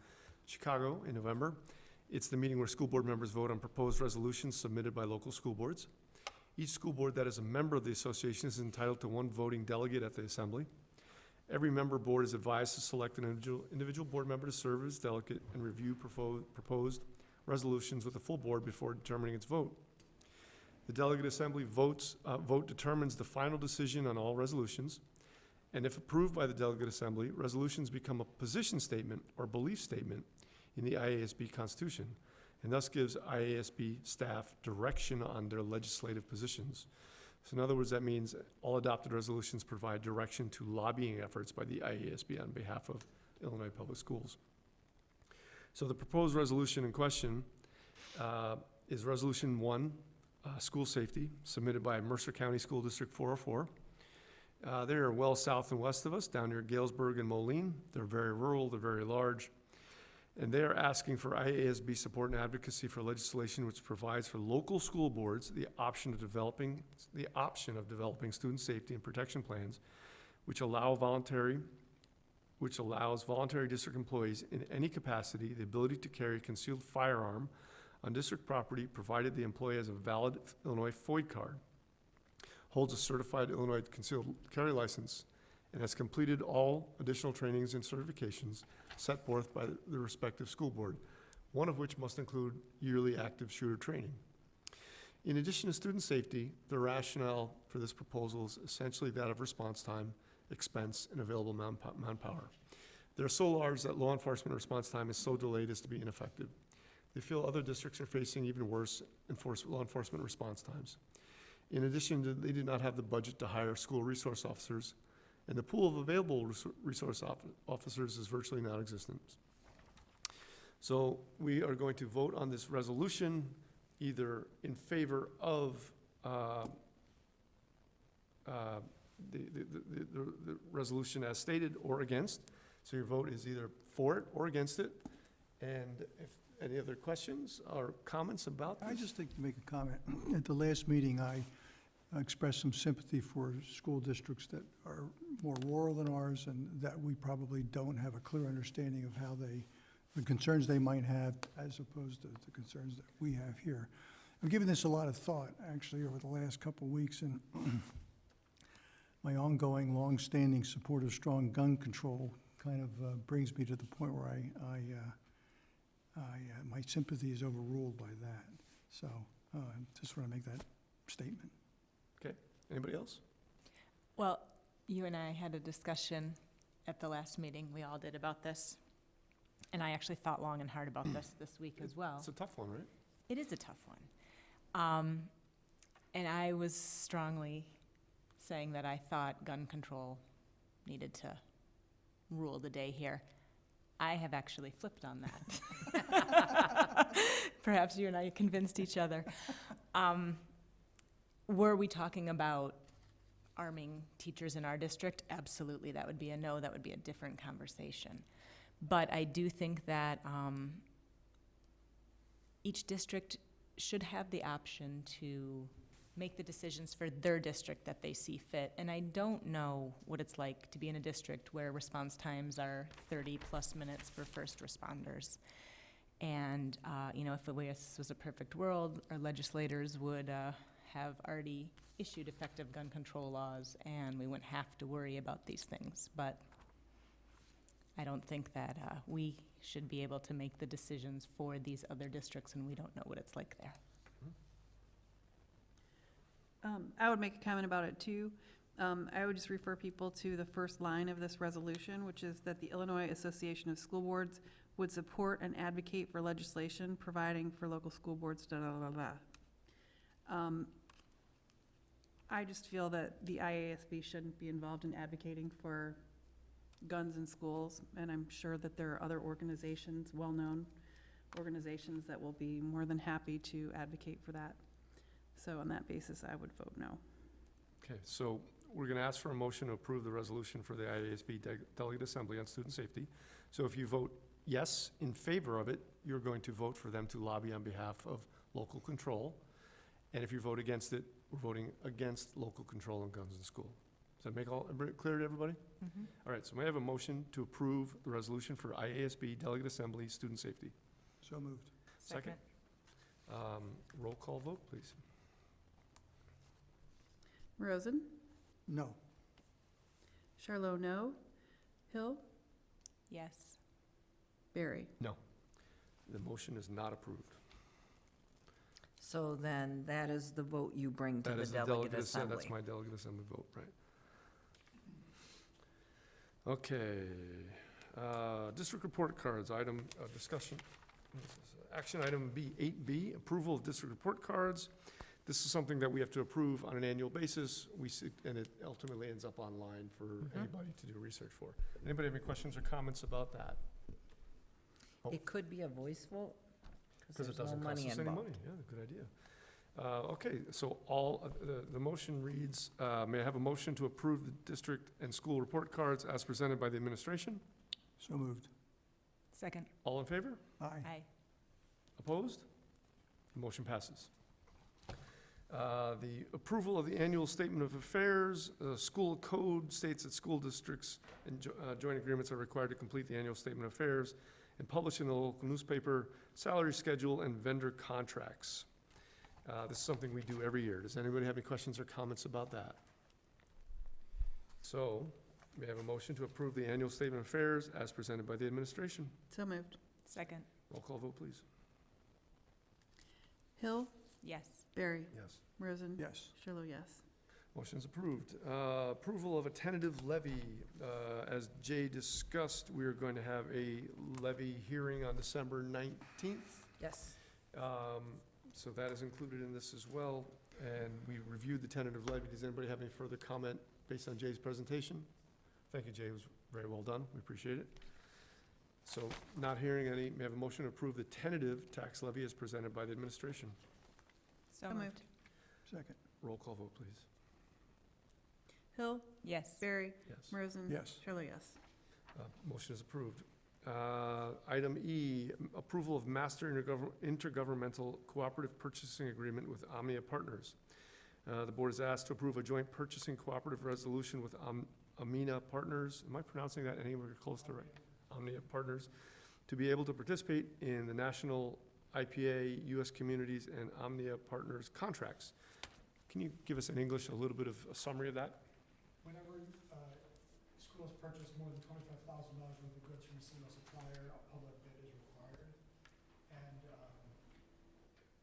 S1: Chicago in November. It's the meeting where school board members vote on proposed resolutions submitted by local school boards. Each school board that is a member of the association is entitled to one voting delegate at the assembly. Every member board is advised to select an individual board member to serve as delegate and review proposed resolutions with the full board before determining its vote. The Delegate Assembly vote determines the final decision on all resolutions, and if approved by the Delegate Assembly, resolutions become a position statement or belief statement in the IASB Constitution, and thus gives IASB staff direction on their legislative positions. So in other words, that means all adopted resolutions provide direction to lobbying efforts by the IASB on behalf of Illinois Public Schools. So the proposed resolution in question is Resolution 1, School Safety, submitted by Mercer County School District 404. They are well south and west of us, down near Galesburg and Moline. They're very rural, they're very large. And they are asking for IASB support and advocacy for legislation which provides for local school boards the option of developing student safety and protection plans, which allows voluntary district employees in any capacity the ability to carry a concealed firearm on district property, provided the employee has a valid Illinois FOID card, holds a certified Illinois concealed carry license, and has completed all additional trainings and certifications set forth by the respective school board, one of which must include yearly active shooter training. In addition to student safety, the rationale for this proposal is essentially that of response time, expense, and available manpower. They're so large that law enforcement response time is so delayed as to be ineffective. They feel other districts are facing even worse law enforcement response times. In addition, they do not have the budget to hire school resource officers, and the pool of available resource officers is virtually non-existent. So we are going to vote on this resolution either in favor of the resolution as stated or against. So your vote is either for it or against it. And if any other questions or comments about this?
S8: I just think to make a comment. At the last meeting, I expressed some sympathy for school districts that are more rural than ours and that we probably don't have a clear understanding of how the concerns they might have as opposed to the concerns that we have here. I've given this a lot of thought, actually, over the last couple of weeks, and my ongoing, long-standing support of strong gun control kind of brings me to the point where my sympathy is overruled by that. So just want to make that statement.
S1: Okay, anybody else?
S11: Well, you and I had a discussion at the last meeting, we all did, about this. And I actually thought long and hard about this week as well.
S1: It's a tough one, right?
S11: It is a tough one. And I was strongly saying that I thought gun control needed to rule the day here. I have actually flipped on that. Perhaps you and I convinced each other. Were we talking about arming teachers in our district? Absolutely, that would be a no, that would be a different conversation. But I do think that each district should have the option to make the decisions for their district that they see fit. And I don't know what it's like to be in a district where response times are 30-plus minutes for first responders. And, if this was a perfect world, our legislators would have already issued effective gun control laws, and we wouldn't have to worry about these things. But I don't think that we should be able to make the decisions for these other districts, and we don't know what it's like there.
S2: I would make a comment about it too. I would just refer people to the first line of this resolution, which is that the Illinois Association of School Boards would support and advocate for legislation providing for local school boards, da, da, da, da. I just feel that the IASB shouldn't be involved in advocating for guns in schools, and I'm sure that there are other organizations, well-known organizations, that will be more than happy to advocate for that. So on that basis, I would vote no.
S1: Okay, so we're going to ask for a motion to approve the resolution for the IASB Delegate Assembly on student safety. So if you vote yes in favor of it, you're going to vote for them to lobby on behalf of local control. And if you vote against it, we're voting against local control on guns in school. Does that make all clear to everybody?
S11: Mm-hmm.
S1: All right, so may I have a motion to approve the resolution for IASB Delegate Assembly student safety?
S8: So moved.
S1: Second. Roll call vote, please.
S2: Rosen?
S8: No.
S2: Charlo, no. Hill?
S11: Yes.
S2: Barry?
S1: No. The motion is not approved.
S9: So then that is the vote you bring to
S1: That
S9: the
S1: is the
S9: delegate
S1: That's
S9: assembly.
S1: my delegate assembly vote, right. Okay. District report cards, item discussion. Action item B, 8B, approval of district report cards. This is something that we have to approve on an annual basis. And it ultimately ends up online for anybody to do research for. Anybody have any questions or comments about that?
S9: It could be a voice vote,
S1: Because
S9: because
S1: it
S9: there's no
S1: doesn't cost
S9: money
S1: us any
S9: involved.
S1: money. Yeah, good idea. Okay, so the motion reads, may I have a motion to approve the district and school report cards as presented by the administration?
S8: So moved.
S11: Second.
S1: All in favor?
S8: Aye.
S11: Aye.
S1: Opposed? The motion passes. The approval of the annual statement of affairs, school code states that school districts and joint agreements are required to complete the annual statement of affairs and publish in the local newspaper salary schedule and vendor contracts. This is something we do every year. Does anybody have any questions or comments about that? So, may I have a motion to approve the annual statement of affairs as presented by the administration?
S2: So moved.
S11: Second.
S1: Roll call vote, please.
S2: Hill?
S11: Yes.
S2: Barry?
S1: Yes.
S2: Rosen?
S8: Yes.
S2: Charlo, yes.
S1: Motion's approved. Approval of a tentative levy. As Jay discussed, we are going to have a levy hearing on December 19th.
S9: Yes.
S1: So that is included in this as well. And we reviewed the tentative levy. Does anybody have any further comment based on Jay's presentation? Thank you, Jay. It was very well done. We appreciate it. So not hearing any, may I have a motion to approve the tentative tax levy as presented by the administration?
S11: So moved.
S8: Second.
S1: Roll call vote, please.
S2: Hill?
S11: Yes.
S2: Barry?
S1: Yes.
S2: Rosen?
S8: Yes.
S2: Charlo, yes.
S1: Motion is approved. Item E, approval of master intergovernmental cooperative purchasing agreement with Omnia Partners. The board is asked to approve a joint purchasing cooperative resolution with Omnia Partners. Am I pronouncing that anywhere close to right? Omnia Partners, to be able to participate in the national IPA, U.S. Communities, and Omnia Partners contracts. Can you give us in English a little bit of a summary of that?
S6: Whenever schools purchase more than $25,000 worth of goods from a single supplier, a public bid is required. And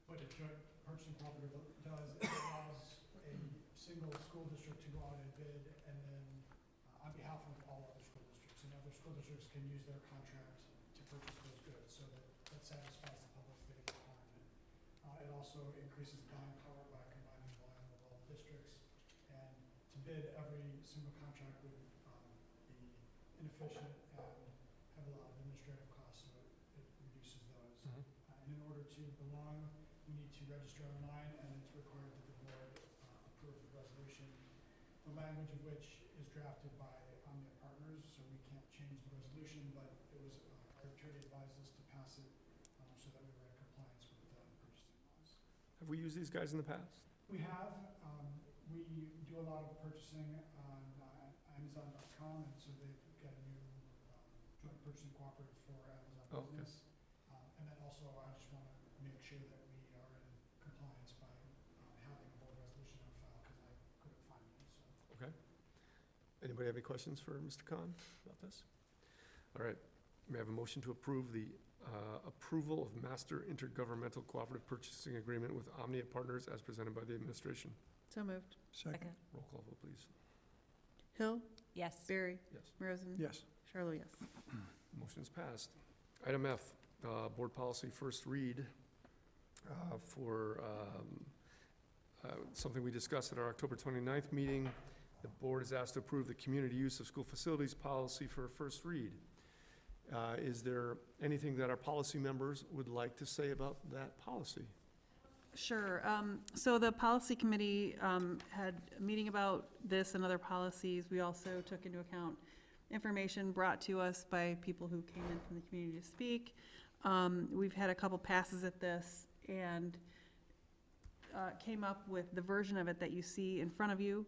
S6: what a joint purchasing cooperative does, it allows a single school district to go out and bid, and then on behalf of all other school districts. And other school districts can use their contract to purchase those goods, so that satisfies the public bidding requirement. It also increases buying power by combining volume of all districts. And to bid every single contract would be inefficient and have a lot of administrative costs, so it reduces those. And in order order to belong, you need to register online, and it's required that the board approve the resolution, the language of which is drafted by Omnia Partners, so we can't change the resolution, but it was, our attorney advised us to pass it so that we were in compliance with the purchasing laws.
S1: Have we used these guys in the past?
S6: We have, we do a lot of purchasing on Amazon.com, and so they've got a new joint purchasing cooperative for Amazon
S1: Oh, okay.
S6: Business. And then also, I just want to make sure that we are in compliance by having a board resolution on file, because I couldn't find one, so.
S1: Okay. Anybody have any questions for Mr. Khan about this? All right, may I have a motion to approve the approval of Master Intergovernmental Cooperative Purchasing Agreement with Omnia Partners as presented by the administration?
S2: So moved.
S8: Second.
S1: Roll call vote, please.
S2: Hill,
S11: Yes.
S2: Barry,
S1: Yes.
S2: Rosen.
S8: Yes.
S2: Charlo, yes.
S1: Motion is passed. Item F, Board Policy First Read for something we discussed at our October 29th meeting. The board is asked to approve the community use of school facilities policy for a first read. Is there anything that our policy members would like to say about that policy?
S2: Sure. So the policy committee had a meeting about this and other policies. We also took into account information brought to us by people who came in from the community to speak. We've had a couple passes at this and came up with the version of it that you see in front of you.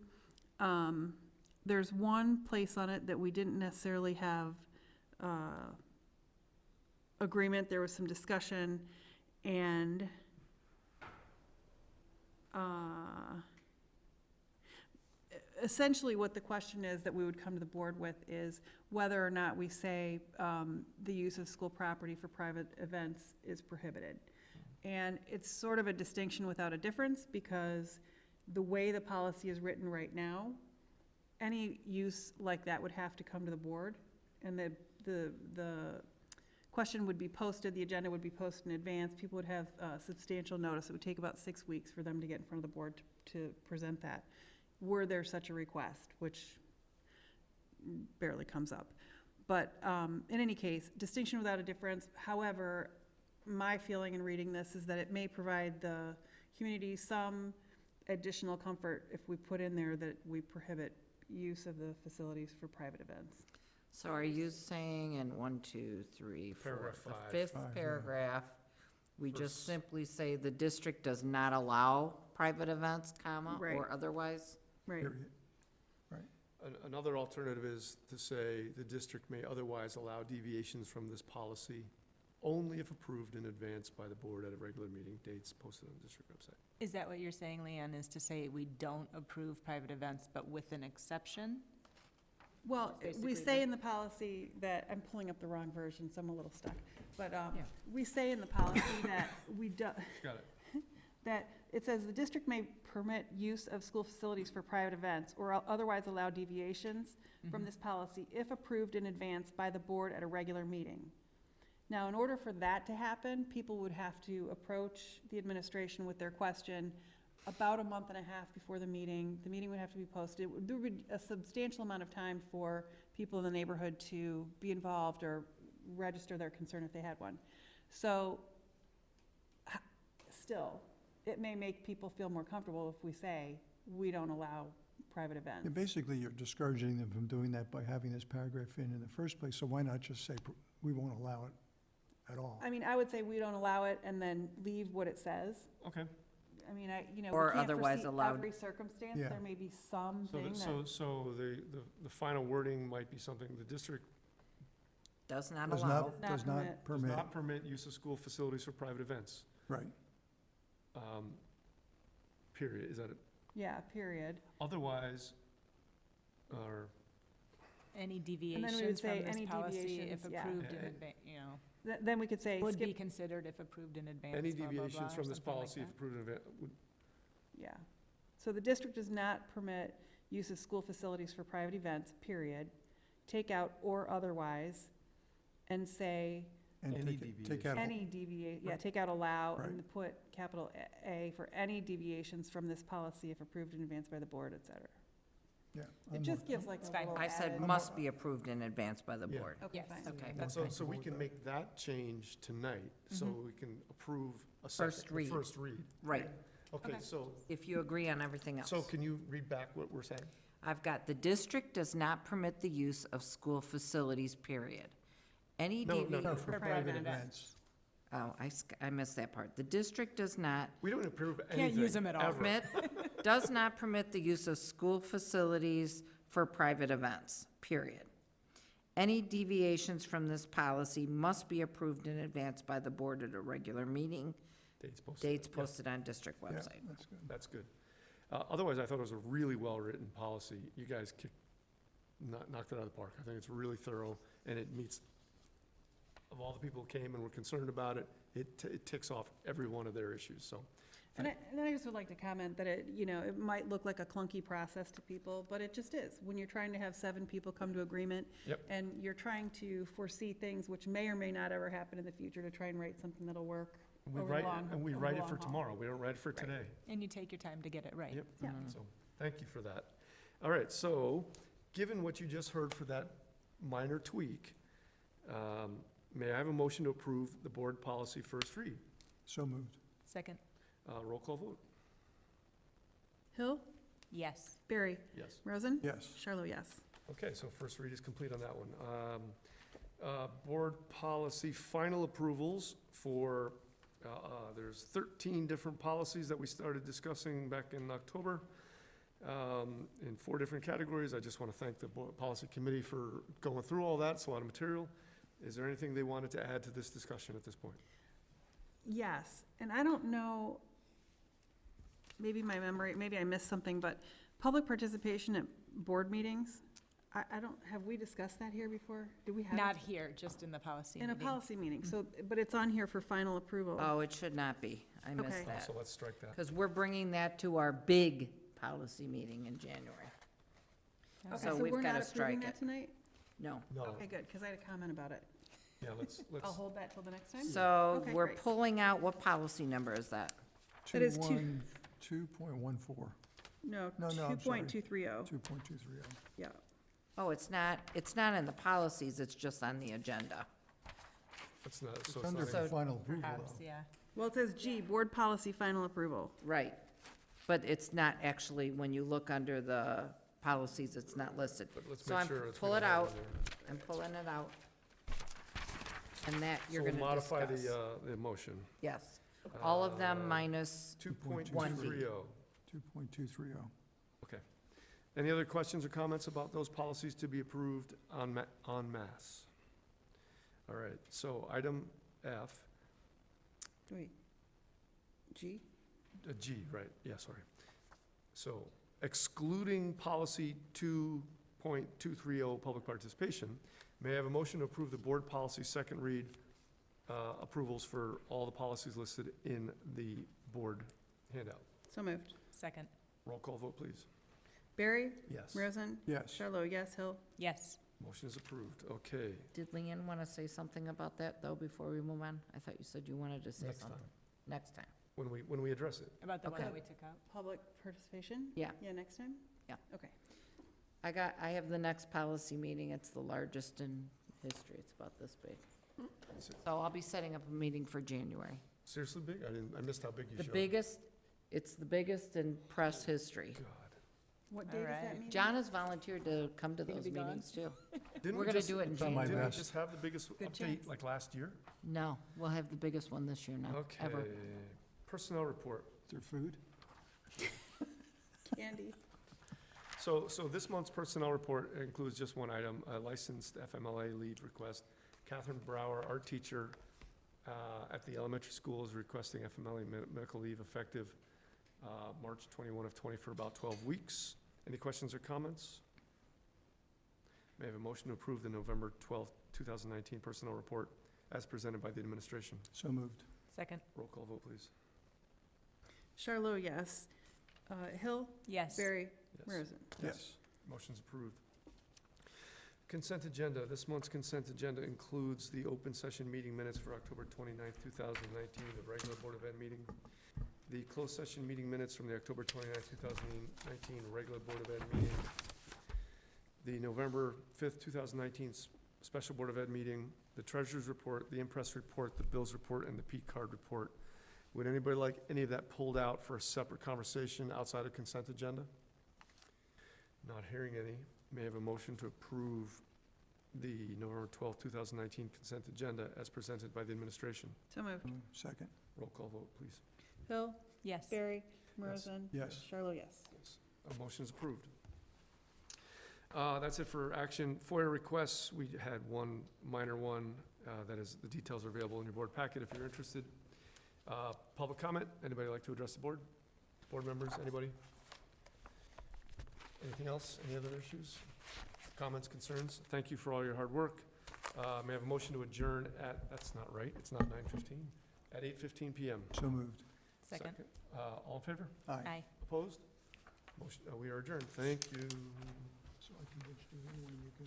S2: There's one place on it that we didn't necessarily have agreement. There was some discussion, and essentially what the question is that we would come to the board with is whether or not we say the use of school property for private events is prohibited. And it's sort of a distinction without a difference, because the way the policy is written right now, any use like that would have to come to the board, and the question would be posted, the agenda would be posted in advance, people would have substantial notice. It would take about 6 weeks for them to get in front of the board to present that, were there such a request, which barely comes up. But in any case, distinction without a difference. However, my feeling in reading this is that it may provide the community some additional comfort if we put in there that we prohibit use of the facilities for private events.
S9: So are you saying in 1, 2, 3, 4,
S1: Paragraph
S9: the
S1: 5.
S9: fifth
S8: 5, yeah.
S9: paragraph, we just
S1: First.
S9: simply say the district does not allow private events, comma,
S2: Right.
S9: or otherwise?
S2: Right.
S8: Period.
S1: Another alternative is to say the district may otherwise allow deviations from this policy only if approved in advance by the board at a regular meeting, dates posted on the district website.
S11: Is that what you're saying, Leanne, is to say we don't approve private events, but with an exception?
S2: Well, we
S11: Basically
S2: say
S11: the-
S2: in the policy that, I'm pulling up the wrong version, so I'm a little stuck. But
S9: Yeah.
S2: we say in the policy that we do,
S1: Got it.
S2: that it says the district may permit use of school facilities for private events or otherwise allow deviations from this policy if approved in advance by the board at a regular meeting. Now, in order for that to happen, people would have to approach the administration with their question about a month and a half before the meeting. The meeting would have to be posted. There would be a substantial amount of time for people in the neighborhood to be involved or register their concern if they had one. So, still, it may make people feel more comfortable if we say, we don't allow private events.
S8: And basically, you're discouraging them from doing that by having this paragraph in the first place, so why not just say, we won't allow it at all?
S2: I mean, I would say we don't allow it and then leave what it says.
S1: Okay.
S2: I mean, we
S9: Or
S2: can't
S9: otherwise
S2: foresee
S9: allowed.
S2: every circumstance.
S8: Yeah.
S2: There may be something that,
S1: So the final wording might be something, the district
S9: Does not
S8: Does
S9: allow.
S8: not,
S2: Does
S8: does
S2: not
S8: not
S1: does
S8: permit,
S1: not permit use of school facilities for private events.
S8: right.
S1: Period. Is that it?
S2: yeah, period.
S1: Otherwise, or,
S11: Any
S2: would
S11: deviations
S2: say
S11: from this
S2: any
S11: policy, if
S2: deviations, yeah.
S11: approved in
S1: Yeah.
S11: advance,
S2: Then we could say
S11: would be
S2: skip,
S11: considered if approved in advance,
S1: any
S11: blah, blah, blah,
S1: deviations
S11: or
S1: from this
S11: something like
S1: policy, if
S11: that.
S1: approved in advance, would,
S2: yeah. So the district does not permit use of school facilities for private events, period. Take out or otherwise, and say
S8: And
S1: Any
S8: take out,
S2: any take out allow
S8: Right.
S2: and put capital A for any deviations from this policy if approved in advance by the board, et cetera.
S8: Yeah.
S2: It just gives like
S11: It's
S2: a
S11: fine.
S2: little
S9: I said
S2: added-
S9: must be approved in advance by the
S1: Yeah.
S9: board.
S2: Okay,
S11: Yes.
S2: fine.
S9: Okay,
S11: That's
S9: that's
S11: fine.
S1: So we can make that change tonight, so we can approve a second.
S9: First
S1: the
S9: read.
S1: First read.
S9: right.
S1: Okay,
S2: Okay.
S1: so,
S9: If you agree on everything else.
S1: so can you read back what we're saying?
S9: I've got, the district does not permit the use of school facilities, period. Any
S1: No, no,
S9: deviation.
S1: no,
S8: For private events.
S9: Oh, I missed that part. The district does not
S1: We don't approve anything.
S11: Can't use them at all.
S1: ever.
S9: does not permit the use of school facilities for private events, period. Any deviations from this policy must be approved in advance by the board at a regular meeting,
S1: Dates posted.
S9: dates
S1: Yeah,
S9: posted on district
S8: Yeah,
S9: website.
S8: that's good.
S1: That's good. Otherwise, I thought it was a really well-written policy. You guys knocked it out of the park. I think it's really thorough, and it meets, of all the people who came and were concerned about it, it ticks off every one of their issues, so.
S2: And I just would like to comment that it, it might look like a clunky process to people, but it just is. When you're trying to have 7 people come to agreement.
S1: Yep.
S2: And you're trying to foresee things which may or may not ever happen in the future to try and write something that'll work.
S1: We
S2: Over the
S1: write,
S2: long-
S1: and we
S2: over
S1: write
S2: the
S1: it
S2: long
S1: for
S2: haul.
S1: tomorrow. We don't write it for
S2: Right.
S1: today.
S11: And you take your time to get it right.
S1: Yep.
S2: Yeah.
S1: So, thank you for that. All right, so, given what you just heard for that minor tweak, may I have a motion to approve the board policy first read?
S8: So moved.
S11: Second,
S1: Roll call vote?
S2: Hill,
S11: yes.
S2: Barry,
S1: Yes.
S2: Rosen,
S8: Yes.
S2: Charlo, yes.
S1: Okay, so first read is complete on that one. Board policy final approvals for, there's 13 different policies that we started discussing back in October in 4 different categories. I just want to thank the policy committee for going through all that. It's a lot of material. Is there anything they wanted to add to this discussion at this point?
S2: Yes, and I don't know, maybe my memory, maybe I missed something, but public participation at board meetings, I don't, have we discussed that here before? Do we have?
S11: Not here, just in the policy
S2: In a
S11: meeting.
S2: policy meeting, so, but it's on here for final approval.
S9: Oh, it should not be. I missed
S2: Okay.
S9: that.
S1: So let's strike that.
S9: Because we're bringing that to our big policy meeting in January.
S2: Okay,
S9: So we've
S2: we're
S9: got
S2: not
S9: to
S2: approving
S9: strike
S2: that
S9: it.
S2: tonight?
S1: No,
S2: Okay, good, because I had a comment about it.
S1: yeah, let's,
S2: I'll hold that till the next time?
S9: So
S2: Okay,
S9: we're
S2: great.
S9: pulling out, what policy number is that?
S2: That is
S8: 2.14,
S2: No,
S8: No, no, I'm sorry.
S2: 2.230,
S8: 2.230.
S2: yeah.
S9: Oh, it's not in the policies, it's just on the agenda.
S1: it's not, so
S8: It's
S1: it's
S8: under
S1: not.
S9: So-
S1: even-
S8: final approval,
S11: Perhaps,
S8: though.
S11: yeah.
S2: Well, it says G, board policy final approval.
S9: Right. But it's not actually, when you look under the policies, it's not listed.
S1: But let's
S9: So
S1: make
S9: I'm
S1: sure it's.
S9: pull
S1: we
S9: it
S1: don't have
S9: out.
S1: in there.
S9: I'm pulling it out. And that
S1: So
S9: you're
S1: we'll
S9: gonna
S1: modify
S9: discuss.
S1: the motion.
S9: Yes. All of them
S1: Uh,
S9: minus,
S1: 2.230.
S8: 2.230.
S1: Okay. Any other questions or comments about those policies to be approved en masse? All right, so item F,
S2: Wait, G?
S1: G, right, yeah, sorry. So excluding policy 2.230, public participation, may I have a motion to approve the board policy second read approvals for all the policies listed in the board handout?
S2: So moved.
S11: Second,
S1: Roll call vote, please.
S2: Barry,
S1: Yes.
S2: Rosen,
S8: Yes.
S2: Charlo, yes, Hill.
S11: yes.
S1: Motion is approved, okay.
S9: did Leanne want to say something about that, though, before we move on? I thought you said you wanted to say
S1: Next
S9: something.
S1: time,
S9: Next time.
S1: when we address it.
S11: About the one
S9: Okay.
S11: that we took out.
S2: Public participation?
S9: Yeah.
S2: Yeah, next time?
S9: Yeah.
S2: Okay.
S9: I have the next policy meeting, it's the largest in history, it's about this big.
S1: Is it
S9: So I'll be setting up a meeting for January.
S1: seriously big? I missed how big you
S9: The
S1: showed.
S9: biggest, it's the biggest in press history.
S1: God.
S2: What
S11: All
S2: date is that
S11: right.
S2: meeting?
S9: John has volunteered to come to
S11: Gonna
S9: those
S11: be gone?
S9: meetings, too.
S1: Didn't
S9: We're
S1: we
S9: gonna
S1: just-
S9: do it in
S8: It's on my
S9: January.
S1: Didn't we
S8: list.
S1: just have the biggest
S2: Good
S1: update
S2: chance.
S1: like last year?
S9: No, we'll have the biggest one this year now, ever.
S1: Okay, personnel report.
S8: Is there food?
S2: Candy.
S1: So this month's personnel report includes just one item, a licensed FMLA leave request. Catherine Brower, our teacher at the elementary school, is requesting FMLA medical leave effective March 21 of 20 for about 12 weeks. Any questions or comments? May I have a motion to approve the November 12th, 2019 personnel report as presented by the administration?
S8: So moved.
S11: Second,
S1: Roll call vote, please.
S2: Charlo, yes. Hill,
S11: yes.
S2: Barry,
S1: Yes.
S2: Rosen.
S8: Yes.
S1: Motion's approved. Consent agenda. This month's consent agenda includes the open session meeting minutes for October 29th, 2019, the regular Board of Ed meeting, the closed session meeting minutes from the October 29th, 2019 regular Board of Ed meeting, the November 5th, 2019 Special Board of Ed meeting, the treasurer's report, the impress report, the bills report, and the P card report. Would anybody like any of that pulled out for a separate conversation outside of consent agenda? Not hearing any. May I have a motion to approve the November 12th, 2019 consent agenda as presented by the administration?
S2: So moved.
S8: Second,
S1: Roll call vote, please.
S2: Bill?
S11: Yes.
S2: Barry?
S1: Yes.
S2: Rosen?
S8: yes.
S2: Charlotte, yes.
S1: Yes. A motion is approved. That's it for action. FOIA requests, we had one minor one, that is, the details are available in your board packet if you're interested. Public comment, anybody like to address the board? Board members, anybody? Anything else, any other issues? Comments, concerns? Thank you for all your hard work. May I have a motion to adjourn at, that's not right, it's not 9:15, at 8:15 PM.
S8: So moved.
S11: Second.
S1: All in favor?
S8: Aye.
S11: Aye.
S1: Opposed? Motion, we are adjourned. Thank you.
S8: So I can just do anyone, you can